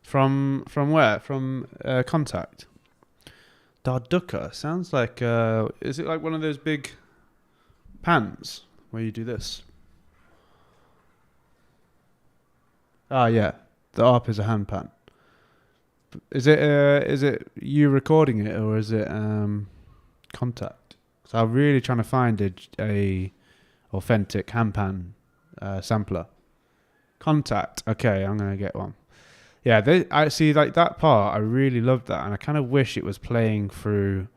From where? From Contact. Darduka sounds like. Is it like one of those big pans where you do this? Ah, yeah. The ARP is a hand pan. Is it you recording it, or is it Contact? So I'm really trying to find a authentic hand pan sampler. Contact. Okay, I'm gonna get one. Yeah, I see, like that part. I really loved that, and I kind of wish it was playing through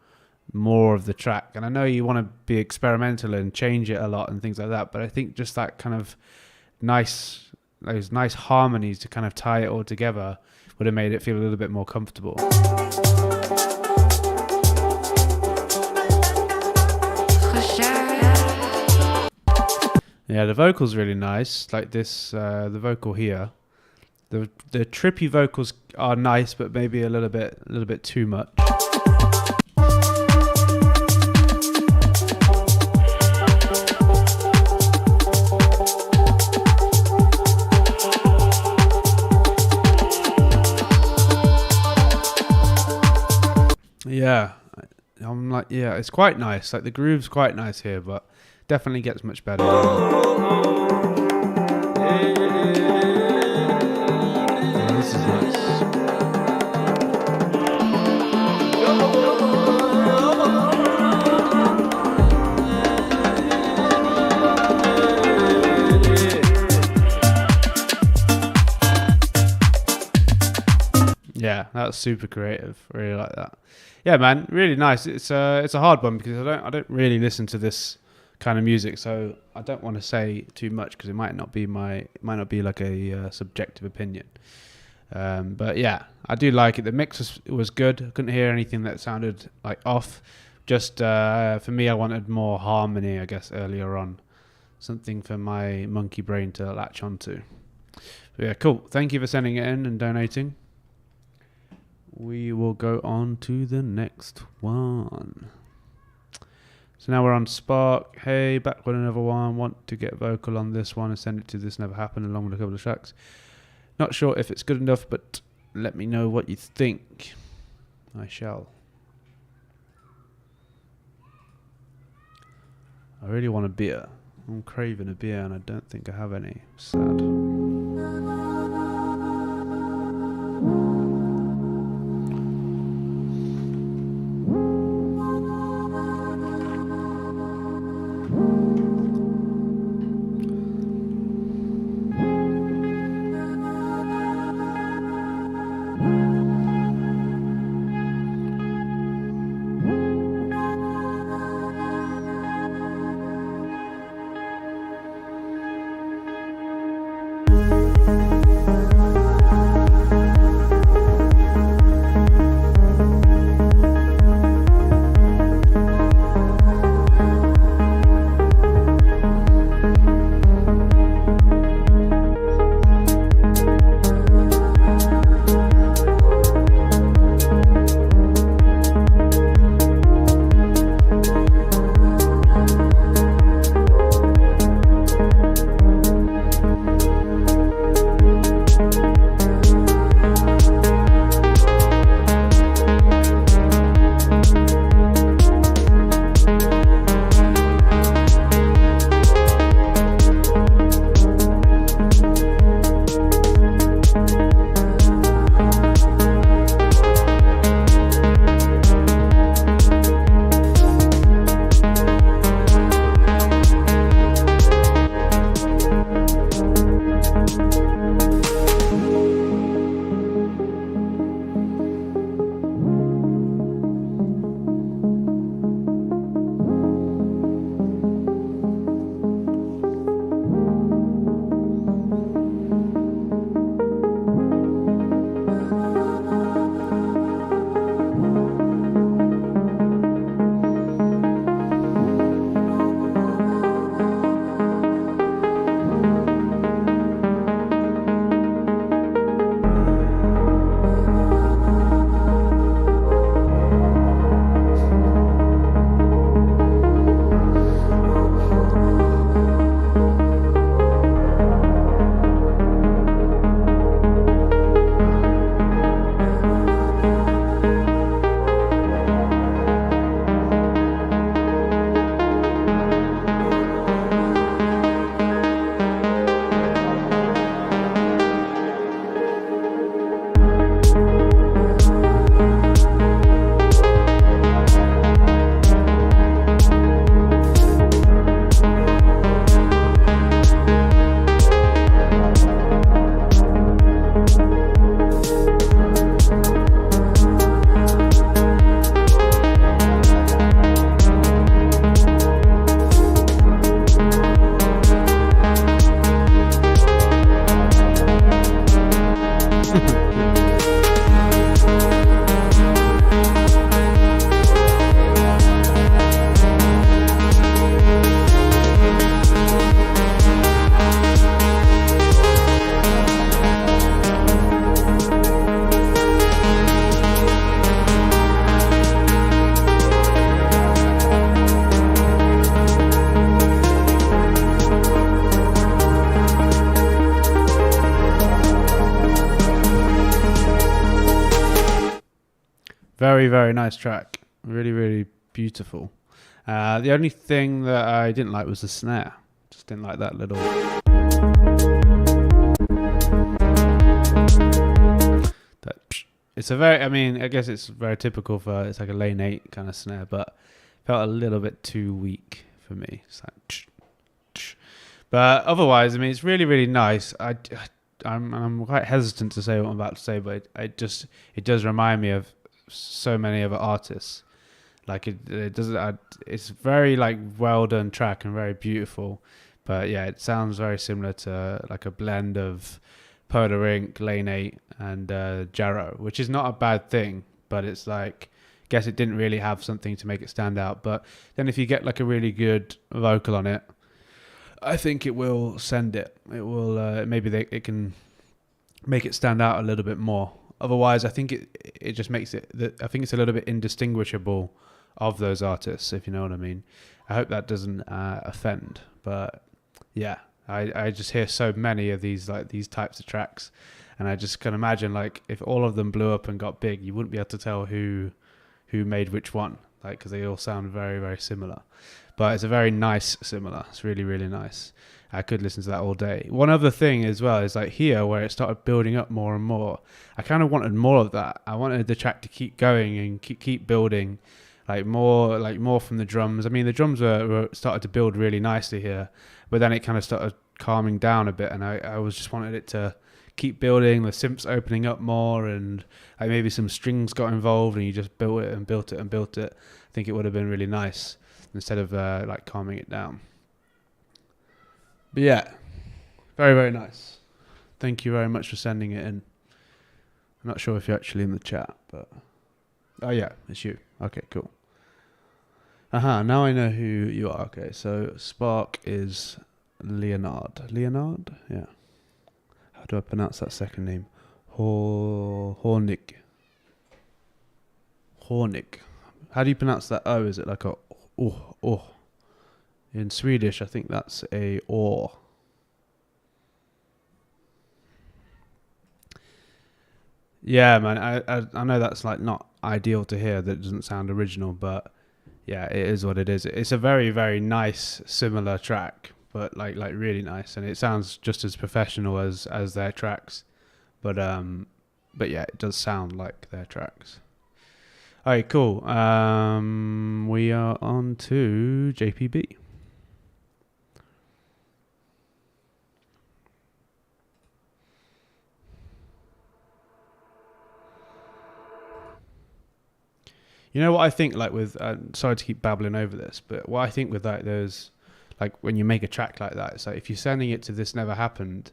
more of the track. And I know you want to be experimental and change it a lot and things like that, but I think just that kind of those nice harmonies to kind of tie it all together would have made it feel a little bit more comfortable. Yeah, the vocal's really nice. Like this, the vocal here. The trippy vocals are nice, but maybe a little bit too much. Yeah, I'm like, yeah, it's quite nice. Like the groove's quite nice here, but definitely gets much better. This is nice. Yeah, that's super creative. Really like that. Yeah, man, really nice. It's a hard one because I don't really listen to this kind of music, so I don't want to say too much because it might not be like a subjective opinion. But yeah, I do like it. The mix was good. I couldn't hear anything that sounded like off. Just for me, I wanted more harmony, I guess, earlier on. Something for my monkey brain to latch onto. But yeah, cool. Thank you for sending it in and donating. We will go on to the next one. So now we're on Spark. Hey, back with another one. Want to get vocal on this one and send it to This Never Happened along with a couple of tracks. Not sure if it's good enough, but let me know what you think. I shall. I really want a beer. I'm craving a beer and I don't think I have any. Sad. Very, very nice track. Really, really beautiful. The only thing that I didn't like was the snare. Just didn't like that little... It's a very, I mean, I guess it's very typical for, it's like a lane 8 kind of snare, but felt a little bit too weak for me. It's like, but otherwise, I mean, it's really, really nice. I'm quite hesitant to say what I'm about to say, but it does remind me of so many other artists. Like it does, it's very like well done track and very beautiful. But yeah, it sounds very similar to like a blend of Polar Ink, Lane 8, and Jarrow, which is not a bad thing, but it's like, I guess it didn't really have something to make it stand out. But then if you get like a really good vocal on it, I think it will send it. It will it can make it stand out a little bit more. Otherwise, I think it just makes it. I think it's a little bit indistinguishable of those artists, if you know what I mean. I hope that doesn't offend, but yeah, I just hear so many of these types of tracks, and I just can imagine like if all of them blew up and got big, you wouldn't be able to tell who made which one, like because they all sound very, very similar. But it's a very nice similar. It's really, really nice. I could listen to that all day. One other thing as well is like here where it started building up more and more. I kind of wanted more of that. I wanted the track to keep going and keep building, like more from the drums. I mean, the drums were started to build really nicely here, but then it kind of started calming down a bit, and I was just wanted it to keep building. The synths opening up more, and like maybe some strings got involved, and you just built it and built it and built it. I think it would have been really nice instead of like calming it down. But yeah, very, very nice. Thank you very much for sending it in. I'm not sure if you're actually in the chat, but oh yeah, it's you. Okay, cool. Now I know who you are. Okay, so Spark is Leonard. Leonard? Yeah. How do I pronounce that second name? Hornig. Hornig. How do you pronounce that O? Is it like a oh? In Swedish, I think that's a or. Yeah, man. I know that's like not ideal to hear. That doesn't sound original, but yeah, it is what it is. It's a very, very nice, similar track, but like really nice, and it sounds just as professional as their tracks. But yeah, it does sound like their tracks. All right, cool. We are on to JPB. You know what I think, like with, sorry to keep babbling over this, but what I think with like those, like when you make a track like that, it's like if you're sending it to This Never Happened,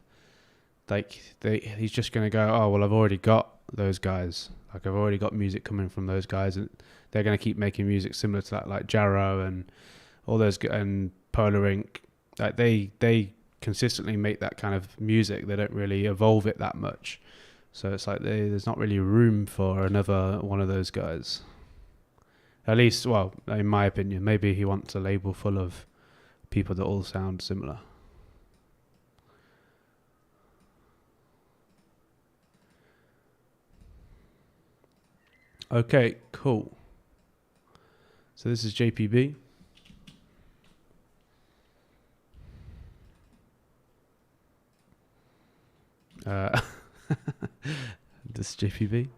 like he's just going to go, oh, well, I've already got those guys. Like I've already got music coming from those guys, and they're going to keep making music similar to that, like Jarrow and all those, and Polar Ink. Like they consistently make that kind of music. They don't really evolve it that much. So it's like there's not really room for another one of those guys. At least, well, in my opinion, maybe he wants a label full of people that all sound similar. Okay, cool. So this is JPB. This is JPB.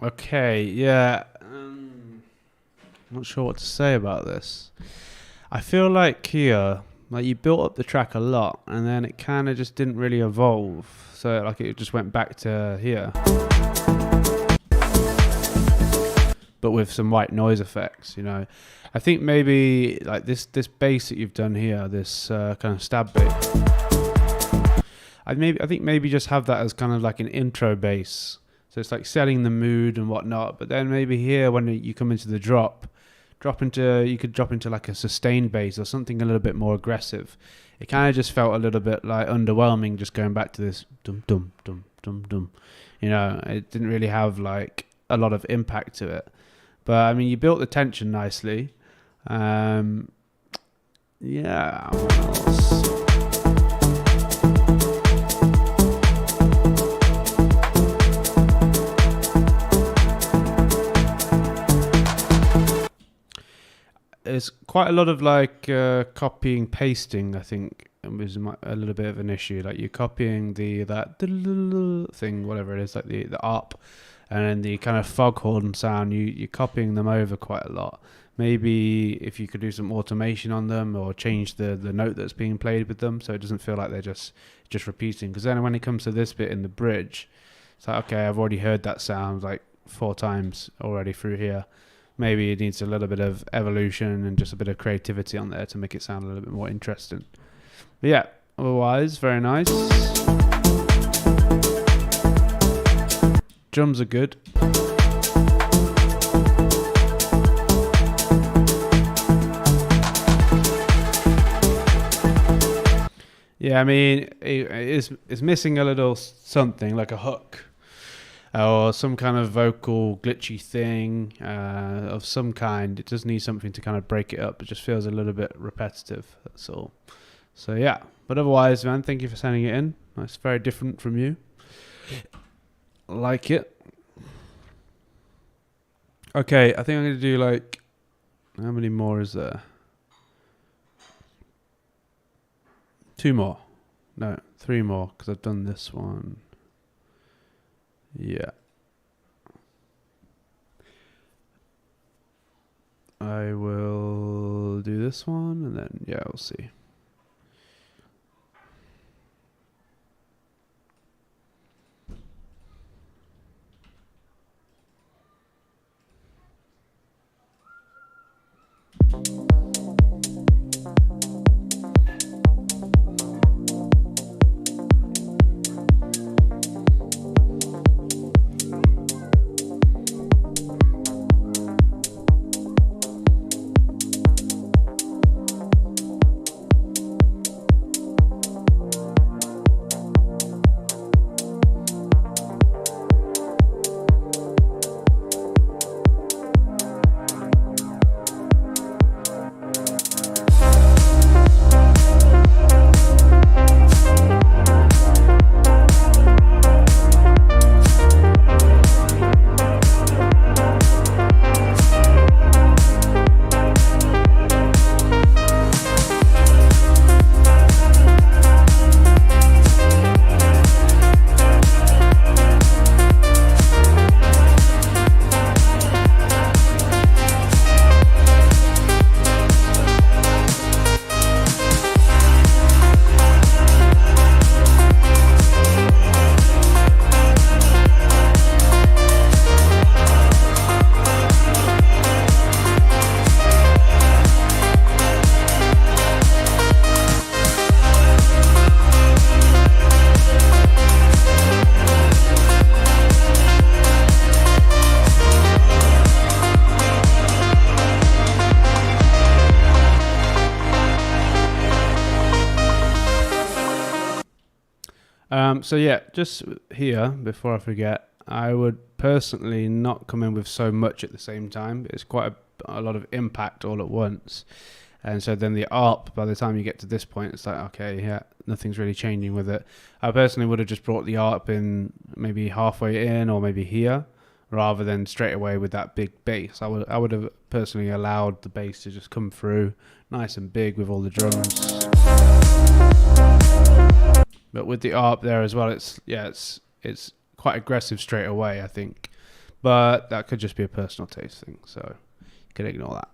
Okay, yeah. Not sure what to say about this. I feel like here, like you built up the track a lot, and then it kind of just didn't really evolve. So like it just went back to here, but with some white noise effects. You know, I think maybe like this bass that you've done here, this kind of stab bass. I think maybe just have that as kind of like an intro bass. So it's like setting the mood and whatnot. But then maybe here when you come into the you could drop into like a sustained bass or something a little bit more aggressive. It kind of just felt a little bit like underwhelming, just going back to this dum dum dum dum dum. You know, it didn't really have like a lot of impact to it. But I mean, you built the tension nicely. Yeah. What else? There's quite a lot of like copying pasting. I think was a little bit of an issue. Like you're copying that thing, whatever it is, like the ARP, and then the kind of foghorn sound. You're copying them over quite a lot. Maybe if you could do some automation on them or change the note that's being played with them, so it doesn't feel like they're just repeating. Because then when it comes to this bit in the bridge, it's like, okay, I've already heard that sound like 4 times already through here. Maybe it needs a little bit of evolution and just a bit of creativity on there to make it sound a little bit more interesting. But yeah, otherwise, very nice. Drums are good. Yeah, I mean, it's missing a little something, like a hook. Or some kind of vocal glitchy thing of some kind. It does need something to kind of break it up. It just feels a little bit repetitive, that's all. So yeah, but otherwise, man, thank you for sending it in. It's very different from you. Like it. Okay, I think I'm going to do like, how many more is there? 2 more. No, 3 more, because I've done this one. Yeah. I will do this one and then, yeah, we'll see. So yeah, just here, before I forget, I would personally not come in with so much at the same time. It's quite a lot of impact all at once. And so then the ARP, by the time you get to this point, it's like, okay, yeah, nothing's really changing with it. I personally would have just brought the ARP in maybe halfway in or maybe here, rather than straight away with that big bass. I would have personally allowed the bass to just come through nice and big with all the drums. But with the ARP there as well, it's quite aggressive straight away, I think. but that could just be a personal taste thing, so you can ignore that.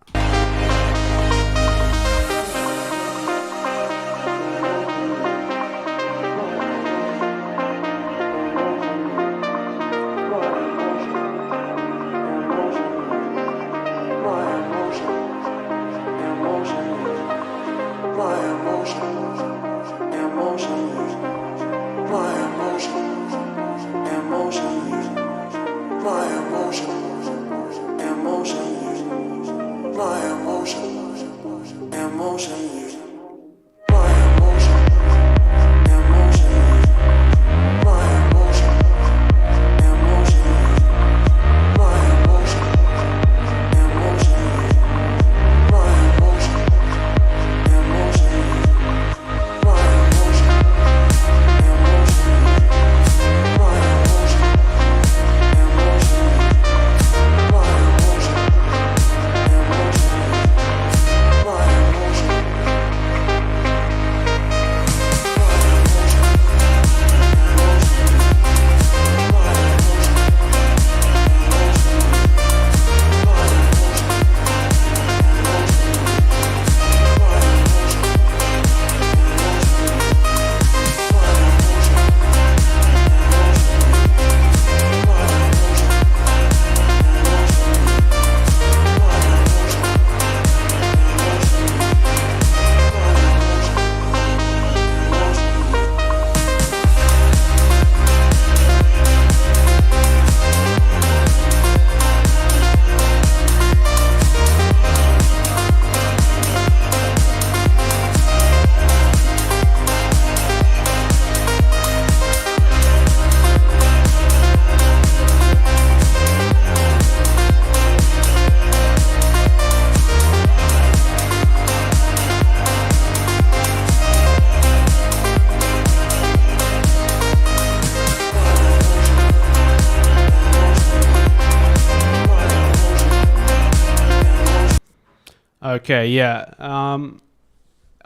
Okay, yeah.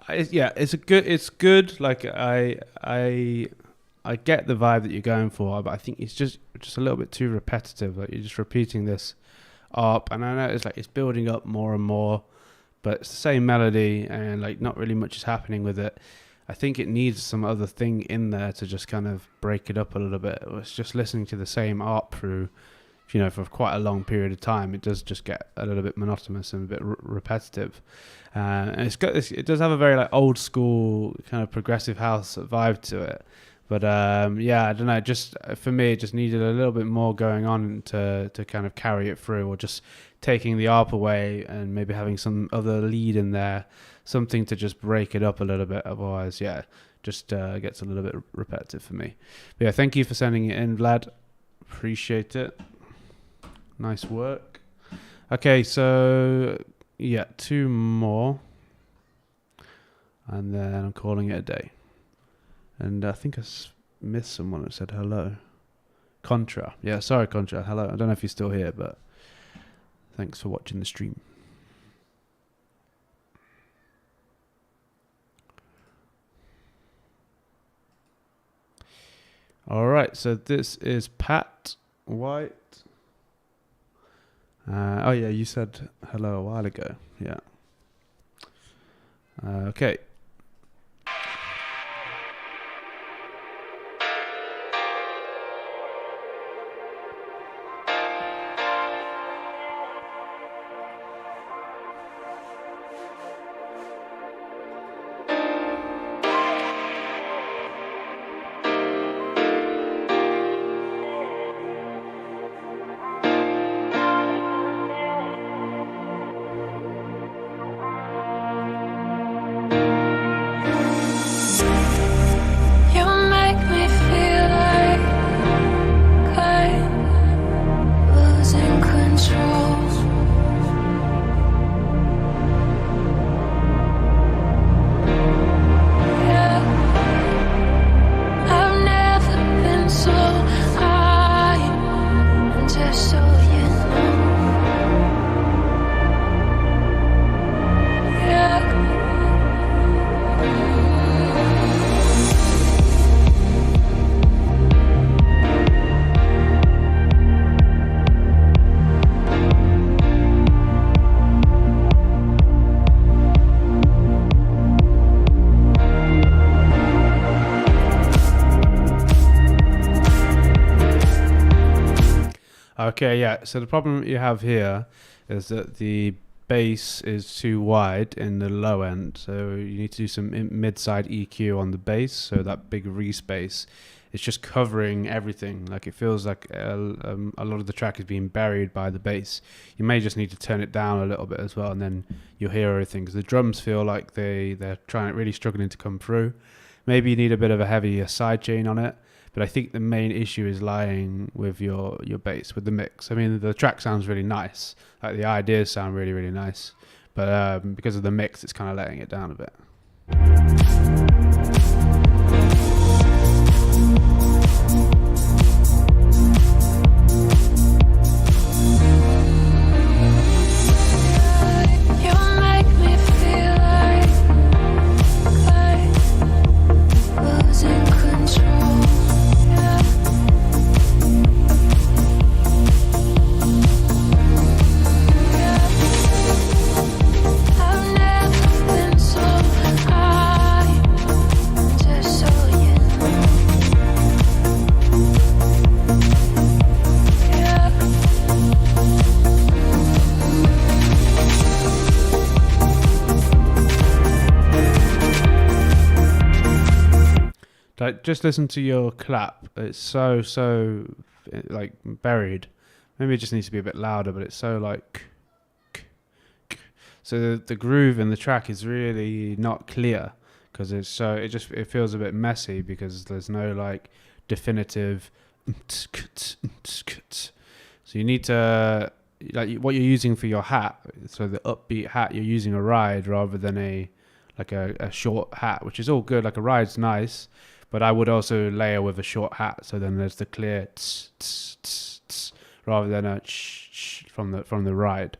It's good. Like I get the vibe that you're going for, but I think it's just a little bit too repetitive. Like you're just repeating this up, and I know it's building up more and more, but it's the same melody, and like not really much is happening with it. I think it needs some other thing in there to just kind of break it up a little bit. It's just listening to the same art through, for quite a long period of time. It does just get a little bit monotonous and a bit repetitive. And it's got this. It does have a very like old school kind of progressive house vibe to it. But I don't know. Just for me, it just needed a little bit more going on to kind of carry it through, or just taking the ARP away and maybe having some other lead in there, something to just break it up a little bit. Otherwise, just gets a little bit repetitive for me. But yeah, thank you for sending it in, Vlad. Appreciate it. Nice work. Okay, so yeah, 2 more, and then I'm calling it a day. And I think I missed someone that said hello. Contra. Yeah, sorry, Contra. Hello. I don't know if you're still here, but thanks for watching the stream. All right, so this is Pat White. Oh, yeah, you said hello a while ago. Yeah. Okay. Okay, yeah. So the problem you have here is that the bass is too wide in the low end. So you need to do some mid-side EQ on the bass. So that big re-space, it's just covering everything. Like it feels like a lot of the track is being buried by the bass. You may just need to turn it down a little bit as well, and then you'll hear everything. Because the drums feel like they're really struggling to come through. Maybe you need a bit of a heavier side chain on it. But I think the main issue is lying with your bass, with the mix. I mean, the track sounds really nice. Like the ideas sound really, really nice. But because of the mix, it's kind of letting it down a bit. You make me feel like losing control. I've never been so high, just so you know. Like, just listen to your clap. It's so like buried. Maybe it just needs to be a bit louder, but it's so like. So the groove in the track is really not clear because it feels a bit messy because there's no like definitive. So you need to like what you're using for your hat. So the upbeat hat, you're using a ride rather than a short hat, which is all good. Like a ride's nice, but I would also layer with a short hat. So then there's the clear rather than a from the ride.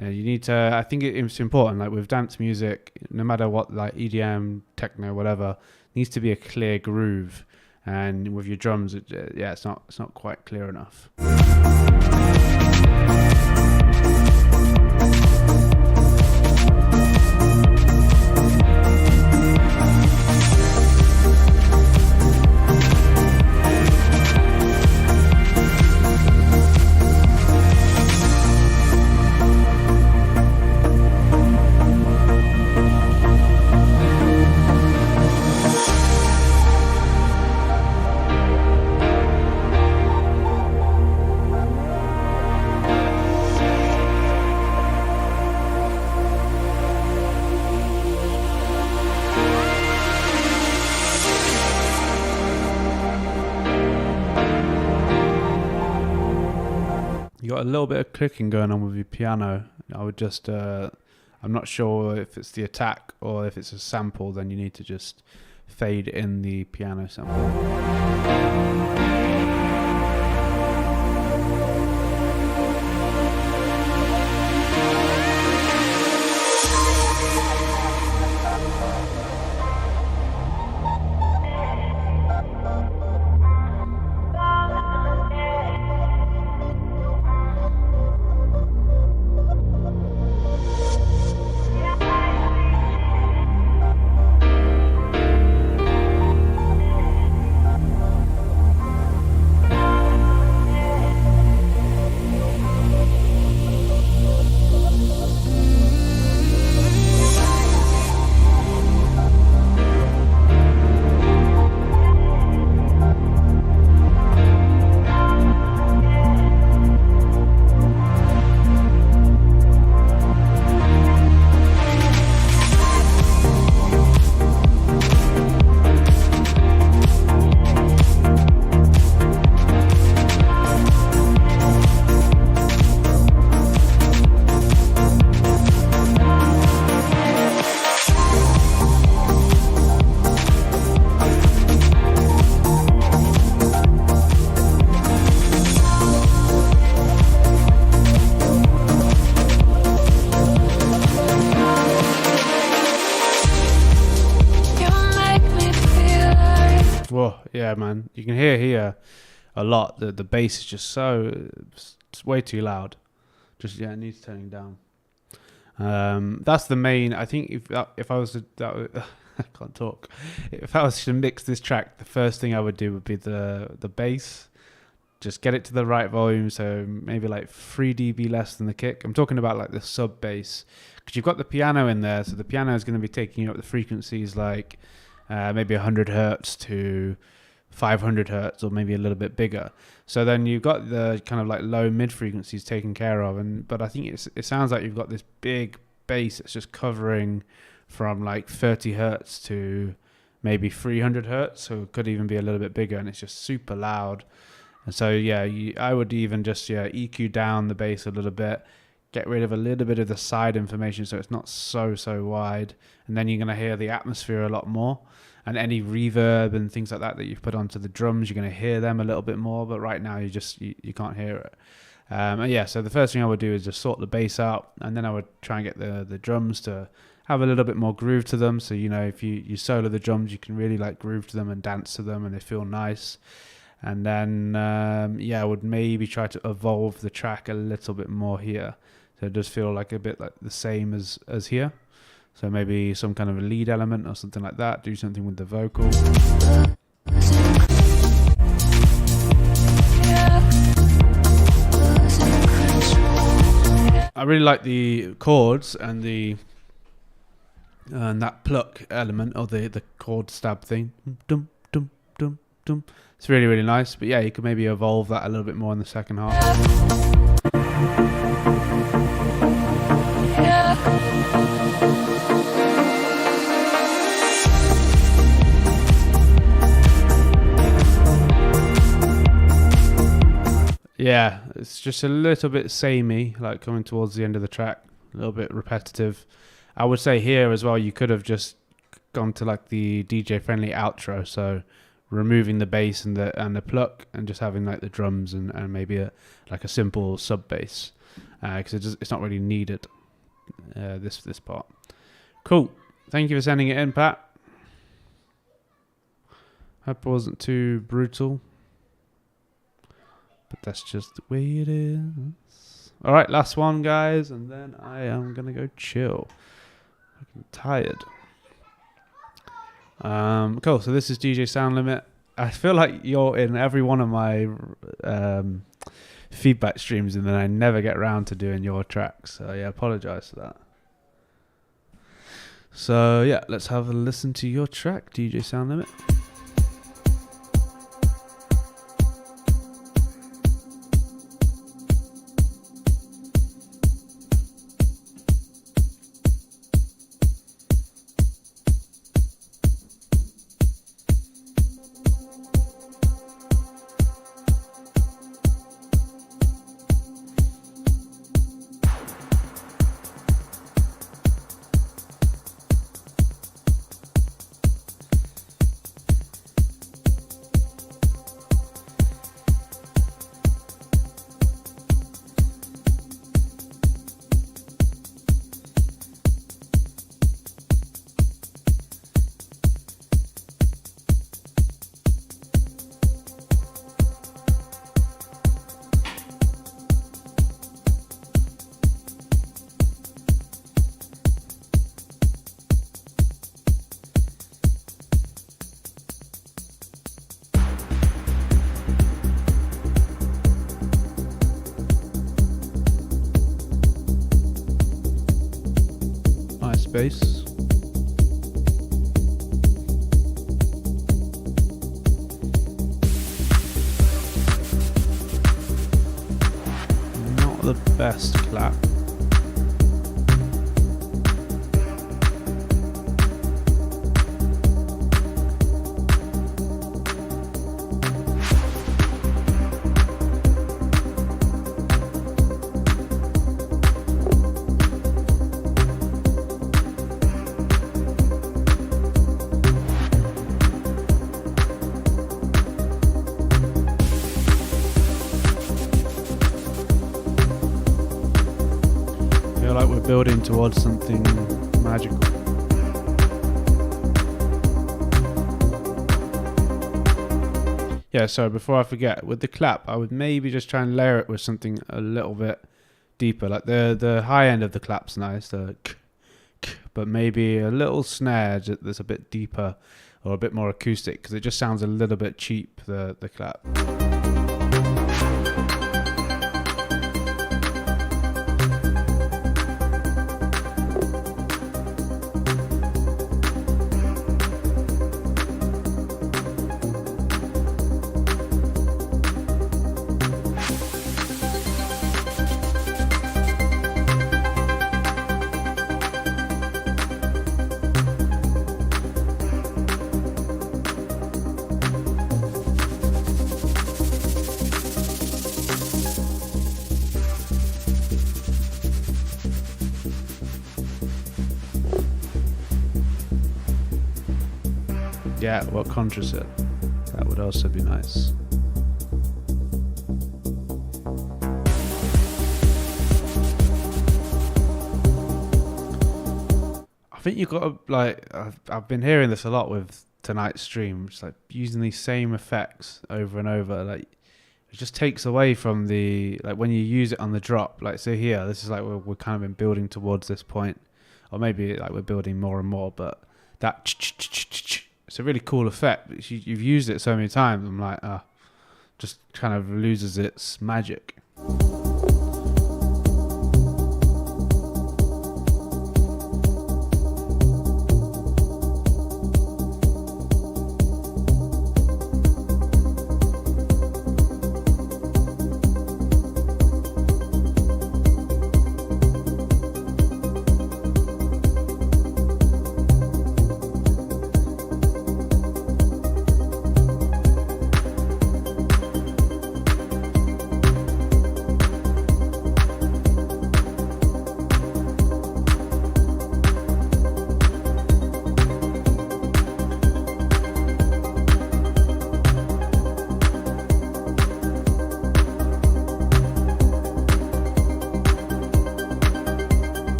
You need to. I think it's important. Like with dance music, no matter what, like EDM, techno, whatever, needs to be a clear groove. And with your drums, it's not quite clear enough. You got a little bit of clicking going on with your piano. I would just, I'm not sure if it's the attack or if it's a sample, then you need to just fade in the piano sample. Whoa, yeah, man. You can hear here a lot. The bass is just it's way too loud. Just it needs turning down. That's the main. I think if I was to, I can't talk. If I was to mix this track, the first thing I would do would be the bass. just get it to the right volume. So maybe like 3 dB less than the kick. I'm talking about like the sub bass, because you've got the piano in there. So the piano is going to be taking up the frequencies like maybe 100 hertz to 500 hertz, or maybe a little bit bigger. So then you've got the kind of like low mid frequencies taken care of, but I think it sounds like you've got this big bass that's just covering from like 30 hertz to maybe 300 hertz, so it could even be a little bit bigger, and it's just super loud. And so yeah, I would even just EQ down the bass a little bit, get rid of a little bit of the side information so it's not so wide, and then you're going to hear the atmosphere a lot more. And any reverb and things like that you've put onto the drums, you're going to hear them a little bit more, but right now you can't hear it. And yeah, so the first thing I would do is just sort the bass out, and then I would try and get the drums to have a little bit more groove to them. So, if you solo the drums, you can really like groove to them and dance to them, and they feel nice. And then, I would maybe try to evolve the track a little bit more here. So it does feel like a bit like the same as here. So maybe some kind of a lead element or something like that. Do something with the vocal. I really like the chords and that pluck element, or the chord stab thing. Dum dum dum dum. It's really, really nice. But yeah, you could maybe evolve that a little bit more in the second half. Yeah, it's just a little bit samey, like coming towards the end of the track, a little bit repetitive. I would say here as well, you could have just gone to like the DJ friendly outro, so removing the bass and the pluck, and just having like the drums and maybe a simple sub bass, because it's not really needed, this part. Cool. Thank you for sending it in, Pat. Hope it wasn't too brutal, but that's just the way it is. All right, last one, guys, and then I am gonna go chill. I'm tired. Cool. So this is DJ Sound Limit. I feel like you're in every one of my feedback streams, and then I never get around to doing your tracks. So yeah, apologize for that. So yeah, let's have a listen to your track, DJ Sound Limit. Bass. Not the best clap. Building towards something magical. Yeah, so before I forget, with the clap, I would maybe just try and layer it with something a little bit deeper. Like the high end of the clap's nice, the k, but maybe a little snare that's a bit deeper or a bit more acoustic, because it just sounds a little bit cheap, the clap. Yeah, what Contra said. That would also be nice. I think you've got to, like, I've been hearing this a lot with tonight's stream, just like using these same effects over and over. Like, it just takes away from the, like, when you use it on the drop. Like, so here, this is like we're kind of been building towards this point, or maybe like we're building more and more, but that it's a really cool effect. But you've used it so many times, I'm like, just kind of loses its magic.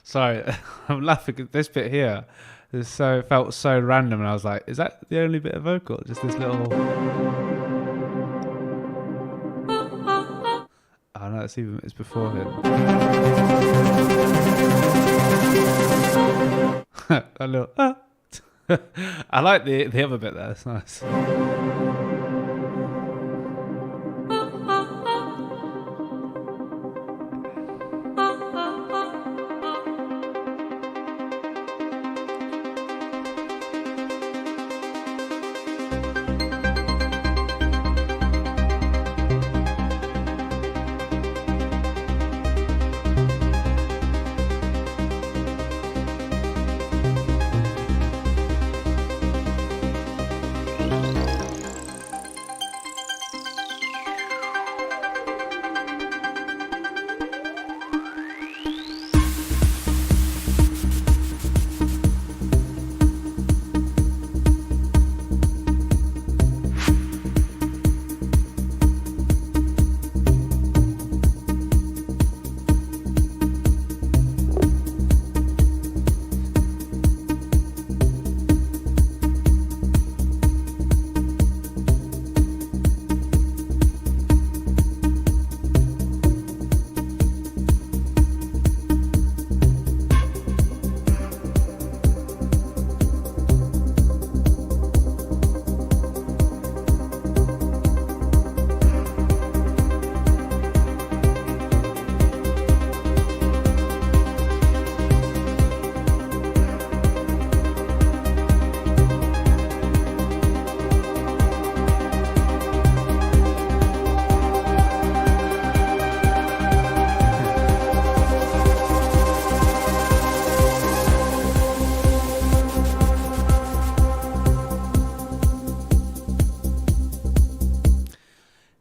Sorry, I'm laughing at this bit here. It felt so random, and I was like, "Is that the only bit of vocal? Just this little?" Oh no, it's before him. A little. I like the other bit there. It's nice.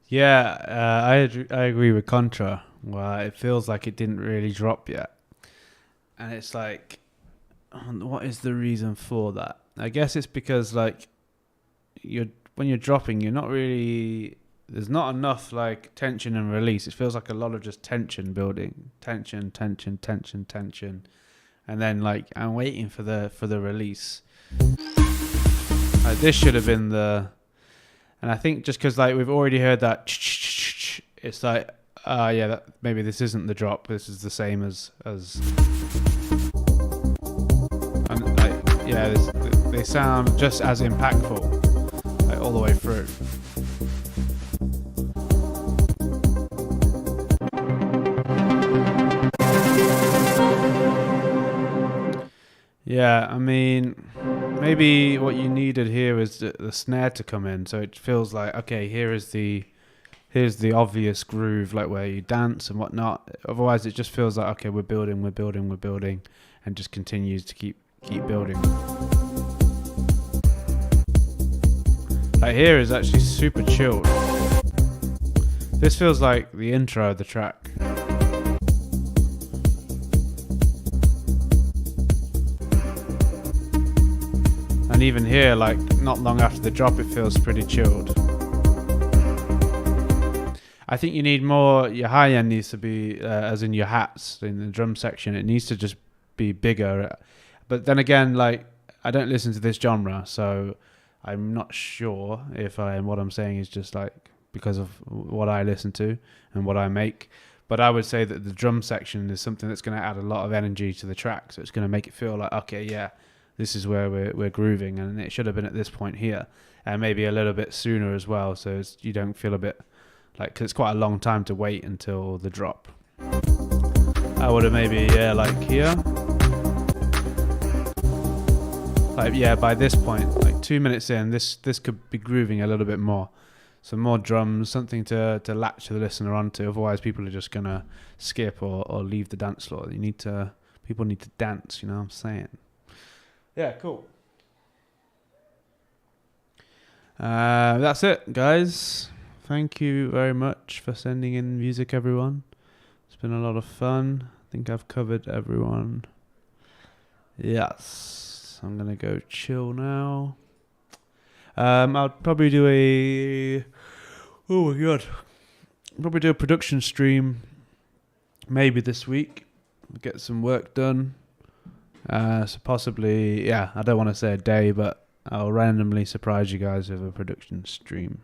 Yeah, I agree with Contra. Well, it feels like it didn't really drop yet, and it's like, what is the reason for that? I guess it's because like when you're dropping, you're not really. There's not enough like tension and release. It feels like a lot of just tension building, tension, and then like I'm waiting for the release. Like this should have been the. And I think just because like we've already heard that, it's like, Yeah, maybe this isn't the drop. This is the same as and like, yeah, they sound just as impactful, like all the way through. Yeah, I mean, maybe what you needed here is the snare to come in, so it feels like, okay, here's the obvious groove, like where you dance and whatnot. Otherwise, it just feels like, okay, we're building, and just continues to keep building. Like here is actually super chilled. This feels like the intro of the track. And even here, like not long after the drop, it feels pretty chilled. I think you need more. Your high end needs to be, as in your hats in the drum section. It needs to just be bigger. But then again, like I don't listen to this genre, so I'm not sure if what I'm saying is just like because of what I listen to and what I make. But I would say that the drum section is something that's going to add a lot of energy to the track. So it's going to make it feel like, okay, yeah, this is where we're grooving, and it should have been at this point here, and maybe a little bit sooner as well, so you don't feel a bit like, because it's quite a long time to wait until the drop. I would have maybe like here, like by this point, like 2 minutes in, this could be grooving a little bit more. Some more drums, something to latch the listener onto. Otherwise, people are just gonna skip or leave the dance floor. People need to dance. You know what I'm saying? Yeah, cool. That's it, guys. Thank you very much for sending in music, everyone. It's been a lot of fun. I think I've covered everyone. Yes. I'm going to go chill now. I'll probably do probably do a production stream maybe this week. Get some work done. So possibly, I don't want to say a day, but I'll randomly surprise you guys with a production stream.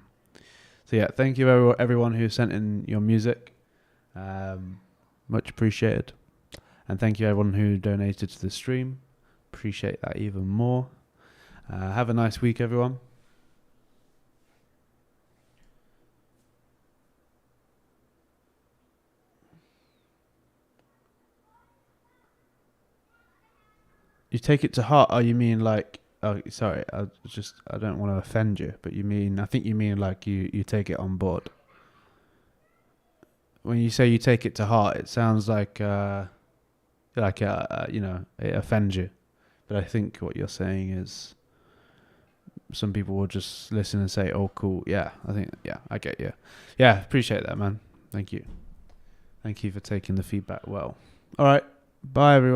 So yeah, thank you everyone who sent in your music. Much appreciated. And thank you everyone who donated to the stream. Appreciate that even more. Have a nice week, everyone. You take it to heart? Oh, you mean like... Oh, sorry. I don't want to offend you, but I think you mean like you take it on board. When you say you take it to heart, it sounds like it offends you. But I think what you're saying is some people will just listen and say, "Oh, cool, yeah." I get you. Yeah, appreciate that, man. Thank you. Thank you for taking the feedback well. All right, bye everyone.